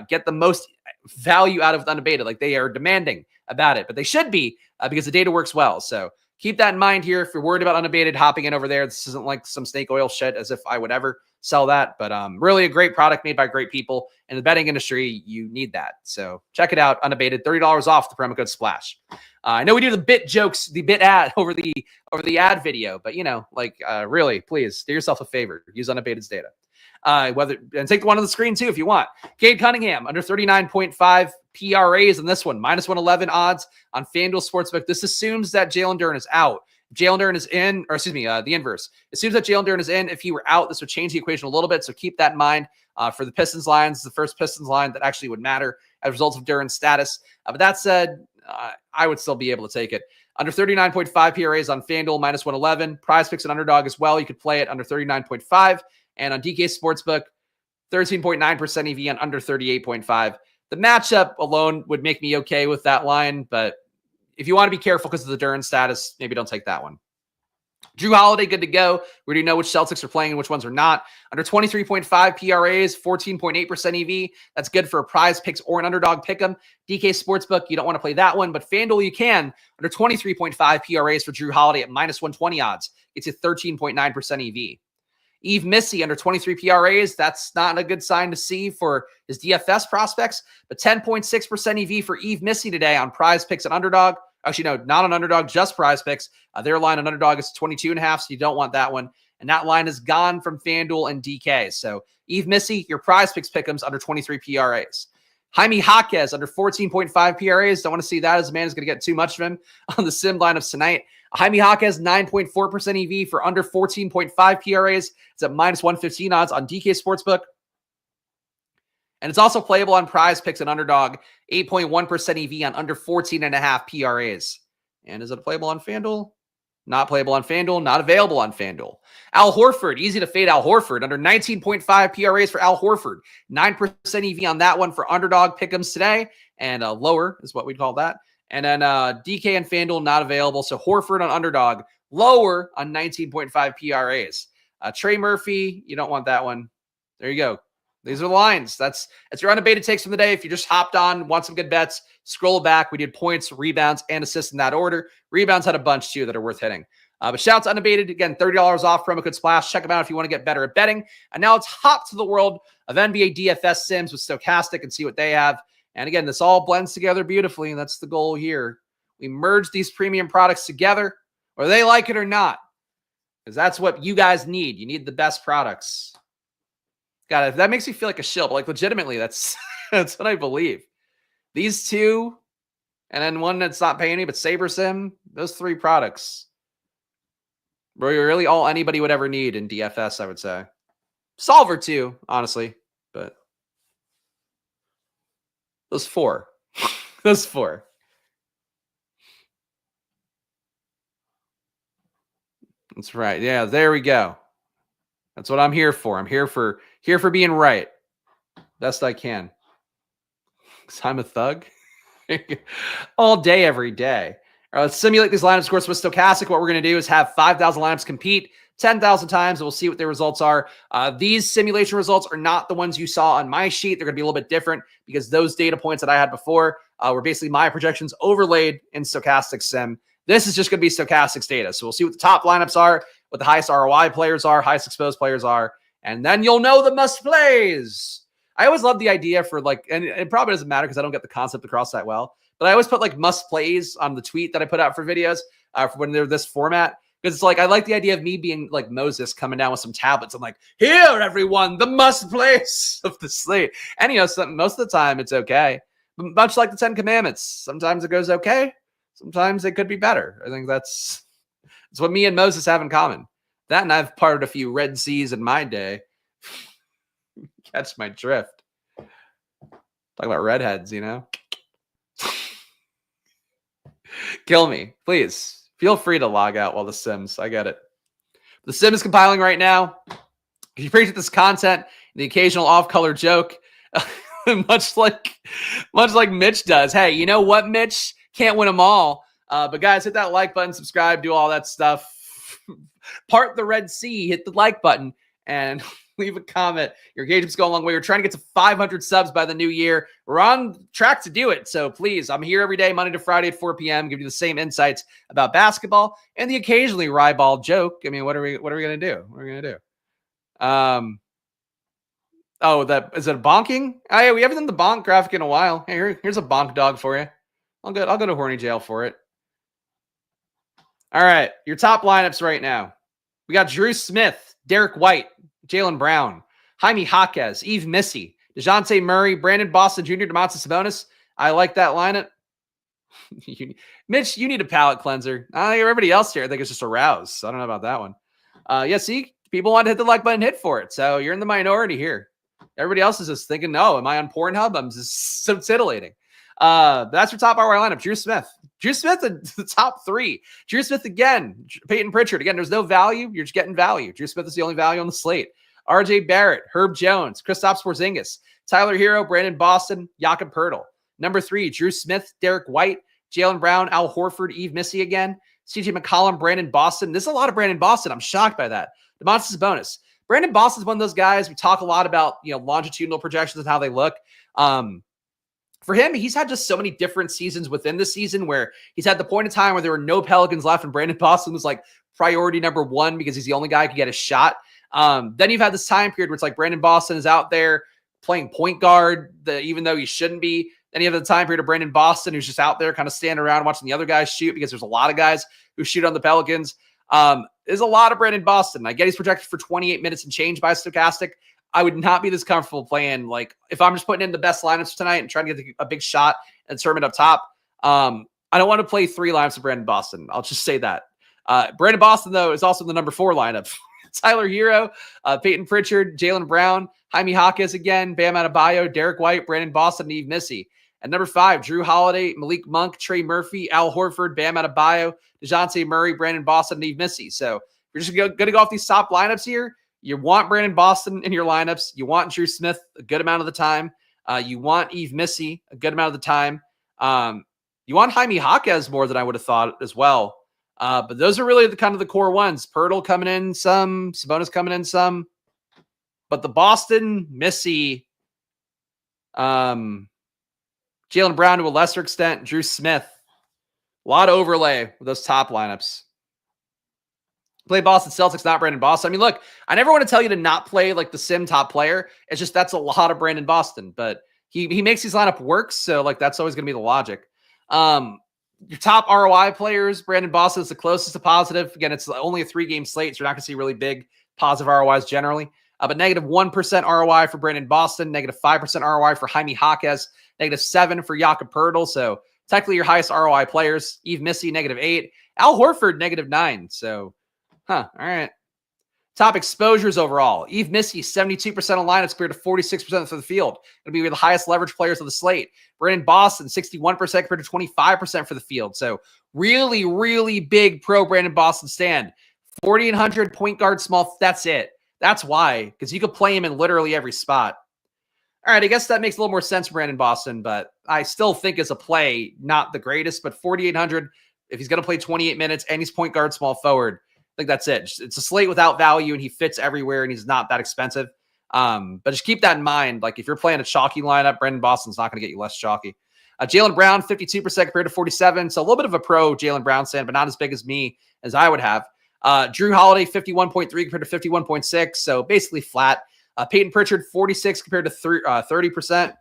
get the most value out of with Unabated. Like they are demanding about it, but they should be because the data works well. So keep that in mind here. If you're worried about Unabated hopping in over there, this isn't like some snake oil shit as if I would ever sell that, but really a great product made by great people in the betting industry. You need that. So check it out. Unabated, $30 off the promo code SPLASH. I know we do the bit jokes, the bit ad over the ad video, but really, please do yourself a favor. Use Unabated's data. And take the one on the screen too if you want. Cade Cunningham under 39.5 PRAs in this one, -111 odds on FanDuel Sportsbook. This assumes that Jalen Duren is out. Jalen Duren is in, or excuse me, the inverse. It seems that Jalen Duren is in. If he were out, this would change the equation a little bit. So keep that in mind for the Pistons lines. The first Pistons line that actually would matter as a result of Duren's status. But that said, I would still be able to take it. Under 39.5 PRAs on FanDuel, -111. PrizePicks and Underdog as well. You could play it under 39.5. And on DK Sportsbook, 13.9% EV on under 38.5. The matchup alone would make me okay with that line, but if you want to be careful because of the Duren status, maybe don't take that one. Drew Holiday, good to go. We already know which Celtics are playing and which ones are not. Under 23.5 PRAs, 14.8% EV. That's good for a PrizePicks or an Underdog pick'em. DK Sportsbook, you don't want to play that one, but FanDuel you can. Under 23.5 PRAs for Drew Holiday at -120 odds. It's a 13.9% EV. Yves Missy under 23 PRAs. That's not a good sign to see for his DFS prospects, but 10.6% EV for Yves Missy today on PrizePicks and Underdog. Actually, no, not on Underdog, just PrizePicks. Their line on Underdog is 22.5, so you don't want that one. And that line is gone from FanDuel and DK. So Yves Missy, your PrizePicks pick'ems under 23 PRAs. Jaime Jaquez under 14.5 PRAs. Don't want to see that as a man is going to get too much of him on the sim lineups tonight. Jaime Jaquez, 9.4% EV for under 14.5 PRAs. It's at -115 odds on DK Sportsbook. And it's also playable on PrizePicks and Underdog, 8.1% EV on under 14.5 PRAs. And is it playable on FanDuel? Not playable on FanDuel, not available on FanDuel. Al Horford, easy to fade Al Horford. Under 19.5 PRAs for Al Horford. 9% EV on that one for Underdog pick'ems today. And lower is what we'd call that. And then DK and FanDuel not available. So Horford on Underdog, lower on 19.5 PRAs. Trey Murphy, you don't want that one. There you go. These are the lines. That's your Unabated takes from the day. If you just hopped on, want some good bets, scroll back. We did points, rebounds, and assists in that order. Rebounds had a bunch too that are worth hitting. But shout out to Unabated. Again, $30 off, promo code SPLASH. Check them out if you want to get better at betting. And now let's hop to the world of NBA DFS Sims with Stokastic and see what they have. And again, this all blends together beautifully, and that's the goal here. We merge these premium products together, whether they like it or not, because that's what you guys need. You need the best products. God, if that makes me feel like a shill, but like legitimately, that's that's what I believe. These two, and then one that's not paying me, but SaberSim, those three products were really all anybody would ever need in DFS, I would say. Solver too, honestly, but those four. Those four. That's right. Yeah, there we go. That's what I'm here for. I'm here for being right. Best I can. Because I'm a thug. All day, every day. All right, let's simulate these lineups. Of course, with Stokastic, what we're going to do is have 5,000 lineups compete 10,000 times, and we'll see what their results are. These simulation results are not the ones you saw on my sheet. They're going to be a little bit different because those data points that I had before were basically my projections overlaid in Stokastic Sim. This is just going to be Stokastic's data. So we'll see what the top lineups are, what the highest ROI players are, highest exposed players are, and then you'll know the must plays. I always love the idea for and it probably doesn't matter because I don't get the concept across that well, but I always put must plays on the tweet that I put out for videos for when they're this format. Because it's I like the idea of me being like Moses coming down with some tablets. I'm like, here, everyone, the must plays of the slate. And, most of the time it's okay. Much like the 10 Commandments. Sometimes it goes okay. Sometimes it could be better. I think that's what me and Moses have in common. That and I've parted a few Red Seas in my day. Catch my drift. Talk about redheads, Kill me, please. Feel free to log out while the Sims. I get it. The Sim is compiling right now. If you appreciate this content, the occasional off-color joke, much like Mitch does. Hey, you know what, Mitch? Can't win them all. But guys, hit that like button, subscribe, do all that stuff. Part the Red Sea, hit the like button, and leave a comment. Your engagement's going a long way. We're trying to get to 500 subs by the new year. We're on track to do it. So please, I'm here every day, Monday to Friday at 4 p.m., give you the same insights about basketball and the occasionally Ryball joke. I mean, what are we going to do? What are we going to do? Oh, is it a bonking? Oh, yeah, we haven't done the bonk graphic in a while. Hey, here's a bonk dog for you. I'll go to horny jail for it. All right, your top lineups right now. We got Drew Smith, Derek White, Jaylen Brown, Jaime Jaquez, Yves Missy, DeJounte Murray, Brandon Boston Jr., Domantas Sabonis. I like that lineup. Mitch, you need a palate cleanser. Everybody else here, I think, is just aroused. So I don't know about that one. Yeah, see, people want to hit the like button, hit for it. So you're in the minority here. Everybody else is just thinking, no, am I on Pornhub? I'm just so titillating. That's your top RY lineup. Drew Smith, the top three. Drew Smith again. Peyton Pritchard again. There's no value. You're just getting value. Drew Smith is the only value on the slate. RJ Barrett, Herb Jones, Kristaps Porzingis, Tyler Hero, Brandon Boston, Jakob Poeltl. Number 3, Drew Smith, Derek White, Jaylen Brown, Al Horford, Yves Missy again, CJ McCollum, Brandon Boston. There's a lot of Brandon Boston. I'm shocked by that. Domantas Sabonis. Brandon Boston's one of those guys. We talk a lot about, longitudinal projections and how they look. For him, he's had just so many different seasons within the season where he's had the point in time where there were no Pelicans left and Brandon Boston was like priority number 1 because he's the only guy who could get a shot. Then you've had this time period where it's like Brandon Boston is out there playing point guard, even though he shouldn't be. Then you have the time period of Brandon Boston who's just out there kind of standing around watching the other guys shoot because there's a lot of guys who shoot on the Pelicans. There's a lot of Brandon Boston. I get he's projected for 28 minutes and change by Stokastic. I would not be this comfortable playing. Like, if I'm just putting in the best lineups tonight and trying to get a big shot and tournament up top, I don't want to play 3 lineups of Brandon Boston. I'll just say that. Brandon Boston, though, is also the number 4 lineup. Tyler Hero, Peyton Pritchard, Jaylen Brown, Jaime Jaquez again, Bam Adebayo, Derek White, Brandon Boston, and Yves Missy. And number 5, Drew Holiday, Malik Monk, Trey Murphy, Al Horford, Bam Adebayo, DeJounte Murray, Brandon Boston, and Yves Missy. So if you're just going to go off these top lineups here, you want Brandon Boston in your lineups. You want Drew Smith a good amount of the time. You want Yves Missy a good amount of the time. You want Jaime Jaquez more than I would have thought as well. But those are really the core ones. Poeltl coming in some, Sabonis coming in some. But the Boston, Missy, Jaylen Brown to a lesser extent, Drew Smith. A lot of overlay with those top lineups. Play Boston Celtics, not Brandon Boston. I mean, look, I never want to tell you to not play like the sim top player. It's just that's a lot of Brandon Boston, but he makes his lineup work. So that's always going to be the logic. Your top ROI players, Brandon Boston is the closest to positive. Again, it's only a 3-game slate, so you're not going to see really big positive ROIs generally. But negative 1% ROI for Brandon Boston, negative 5% ROI for Jaime Jaquez, negative 7 for Jakob Poeltl. So technically your highest ROI players. Yves Missy, negative 8. Al Horford, negative 9. So, all right. Top exposures overall. Yves Missy, 72% of lineups compared to 46% for the field. Going to be the highest leverage players of the slate. Brandon Boston, 61% compared to 25% for the field. So really, really big pro Brandon Boston stand. 4,800 point guard small. That's it. That's why, because you could play him in literally every spot. All right, I guess that makes a little more sense for Brandon Boston, but I still think as a play, not the greatest, but 4,800, if he's going to play 28 minutes and he's point guard small forward, I think that's it. It's a slate without value, and he fits everywhere, and he's not that expensive. But just keep that in mind. Like, if you're playing a chalky lineup, Brandon Boston's not going to get you less chalky. Jaylen Brown, 52% compared to 47. So a little bit of a pro Jaylen Brown stand, but not as big as me as I would have. Drew Holiday, 51.3 compared to 51.6. So basically flat. Peyton Pritchard, 46 compared to 30%.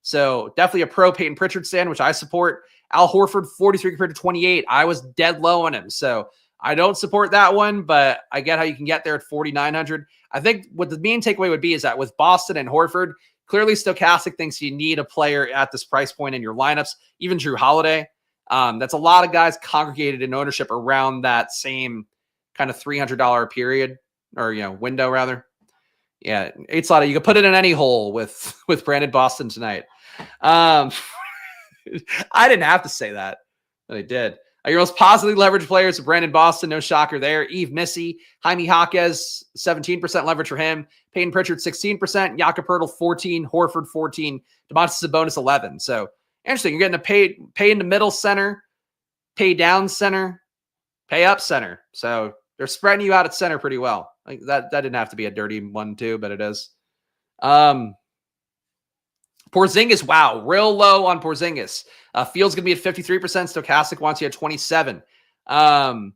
So definitely a pro Peyton Pritchard stand, which I support. Al Horford, 43 compared to 28. I was dead low on him. So I don't support that one, but I get how you can get there at 4,900. I think what the main takeaway would be is that with Boston and Horford, clearly Stokastic thinks you need a player at this price point in your lineups, even Drew Holiday. That's a lot of guys congregated in ownership around that same kind of $300 period or, window rather. Yeah, it's a lot of, you can put it in any hole with Brandon Boston tonight. I didn't have to say that, but I did. Your most positively leveraged players are Brandon Boston, no shocker there. Eve Missy, Jaime Jaquez, 17% leverage for him. Peyton Pritchard, 16%. Jakob Poeltl, 14. Horford, 14. Domantas Sabonis, 11. So interesting. You're getting a pay in the middle center, pay down center, pay up center. So they're spreading you out at center pretty well. Like that didn't have to be a dirty 1-2, but it is. Porzingis, wow, real low on Porzingis. Fields going to be at 53%. Stokastic wants you at 27. They had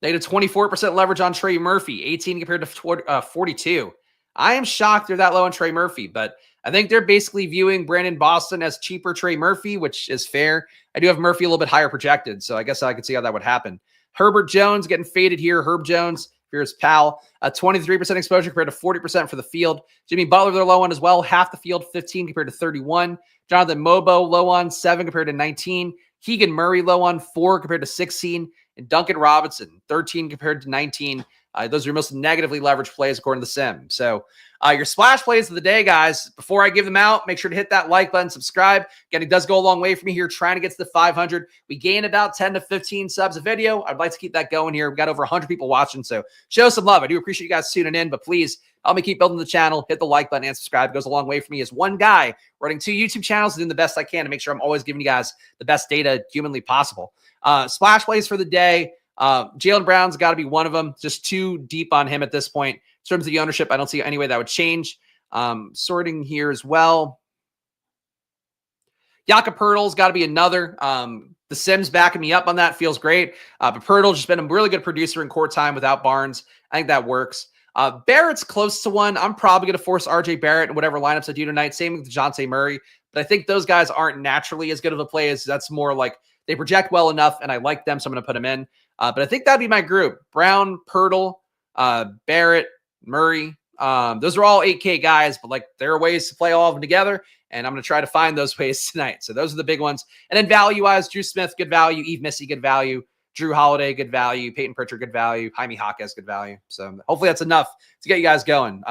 a 24% leverage on Trey Murphy, 18 compared to 42. I am shocked they're that low on Trey Murphy, but I think they're basically viewing Brandon Boston as cheaper Trey Murphy, which is fair. I do have Murphy a little bit higher projected, so I guess I could see how that would happen. Herbert Jones getting faded here. Herb Jones, here's Pal, 23% exposure compared to 40% for the field. Jimmy Butler, they're low on as well. Half the field, 15 compared to 31. Jonathan Mobo, low on 7 compared to 19. Keegan Murray, low on 4 compared to 16. And Duncan Robinson, 13 compared to 19. Those are your most negatively leveraged plays according to the sim. So your splash plays of the day, guys. Before I give them out, make sure to hit that like button, subscribe. Again, it does go a long way for me here trying to get to the 500. We gain about 10 to 15 subs a video. I'd like to keep that going here. We've got over 100 people watching, so show some love. I do appreciate you guys tuning in, but please help me keep building the channel. Hit the like button and subscribe. It goes a long way for me as one guy running 2 YouTube channels and doing the best I can to make sure I'm always giving you guys the best data humanly possible. Splash plays for the day. Jaylen Brown's got to be one of them. Just too deep on him at this point. In terms of the ownership, I don't see any way that would change. Sorting here as well. Jakob Poeltl's got to be another. The Sims backing me up on that. Feels great. But Poeltl's just been a really good producer in court time without Barnes. I think that works. Barrett's close to one. I'm probably going to force RJ Barrett in whatever lineups I do tonight. Same with DeJounte Murray. But I think those guys aren't naturally as good of a play as that's more like they project well enough, and I like them, so I'm going to put them in. But I think that'd be my group. Brown, Poeltl, Barrett, Murray. Those are all 8K guys, but like there are ways to play all of them together, and I'm going to try to find those ways tonight. So those are the big ones. And then value-wise, Drew Smith, good value. Eve Missy, good value. Drew Holiday, good value. Peyton Pritchard, good value. Jaime Jaquez, good value. So hopefully that's enough to get you guys going.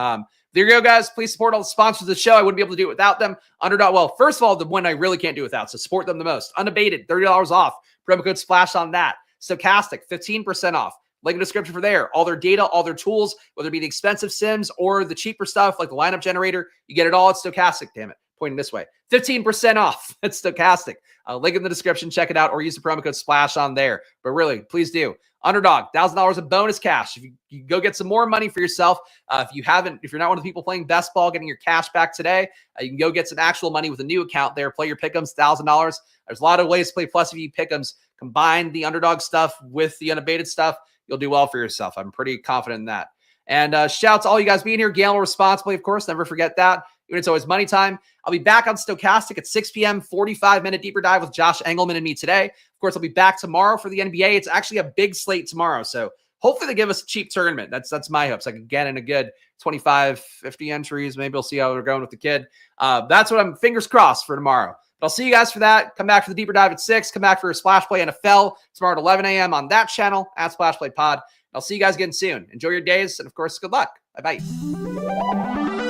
There you go, guys. Please support all the sponsors of the show. I wouldn't be able to do it without them. Underdog, well, first of all, the one I really can't do without, so support them the most. Unabated, $30 off. Promo code SPLASH on that. Stokastic, 15% off. Link in the description for there. All their data, all their tools, whether it be the expensive sims or the cheaper stuff like the lineup generator, you get it all at Stokastic, damn it. Pointing this way. 15% off at Stokastic. Link in the description. Check it out or use the promo code SPLASH on there. But really, please do. Underdog, $1,000 of bonus cash. If you go get some more money for yourself, if you're not one of the people playing best ball, getting your cash back today, you can go get some actual money with a new account there. Play your pick'ems, $1,000. There's a lot of ways to play plus if you pick'ems. Combine the underdog stuff with the unabated stuff. You'll do well for yourself. I'm pretty confident in that. And shout out to all you guys being here. Gamble responsibly, of course. Never forget that. Even it's always money time. I'll be back on Stokastic at 6 p.m., 45-minute deeper dive with Josh Engelman and me today. Of course, I'll be back tomorrow for the NBA. It's actually a big slate tomorrow, so hopefully they give us a cheap tournament. That's my hopes. I can get in a good 25, 50 entries. Maybe we'll see how we're going with the kid. That's what I'm fingers crossed for tomorrow. But I'll see you guys for that. Come back for the deeper dive at 6. Come back for a Splash Play NFL tomorrow at 11 a.m. on that channel at Splash Play Pod. I'll see you guys again soon. Enjoy your days, and of course, good luck. Bye-bye.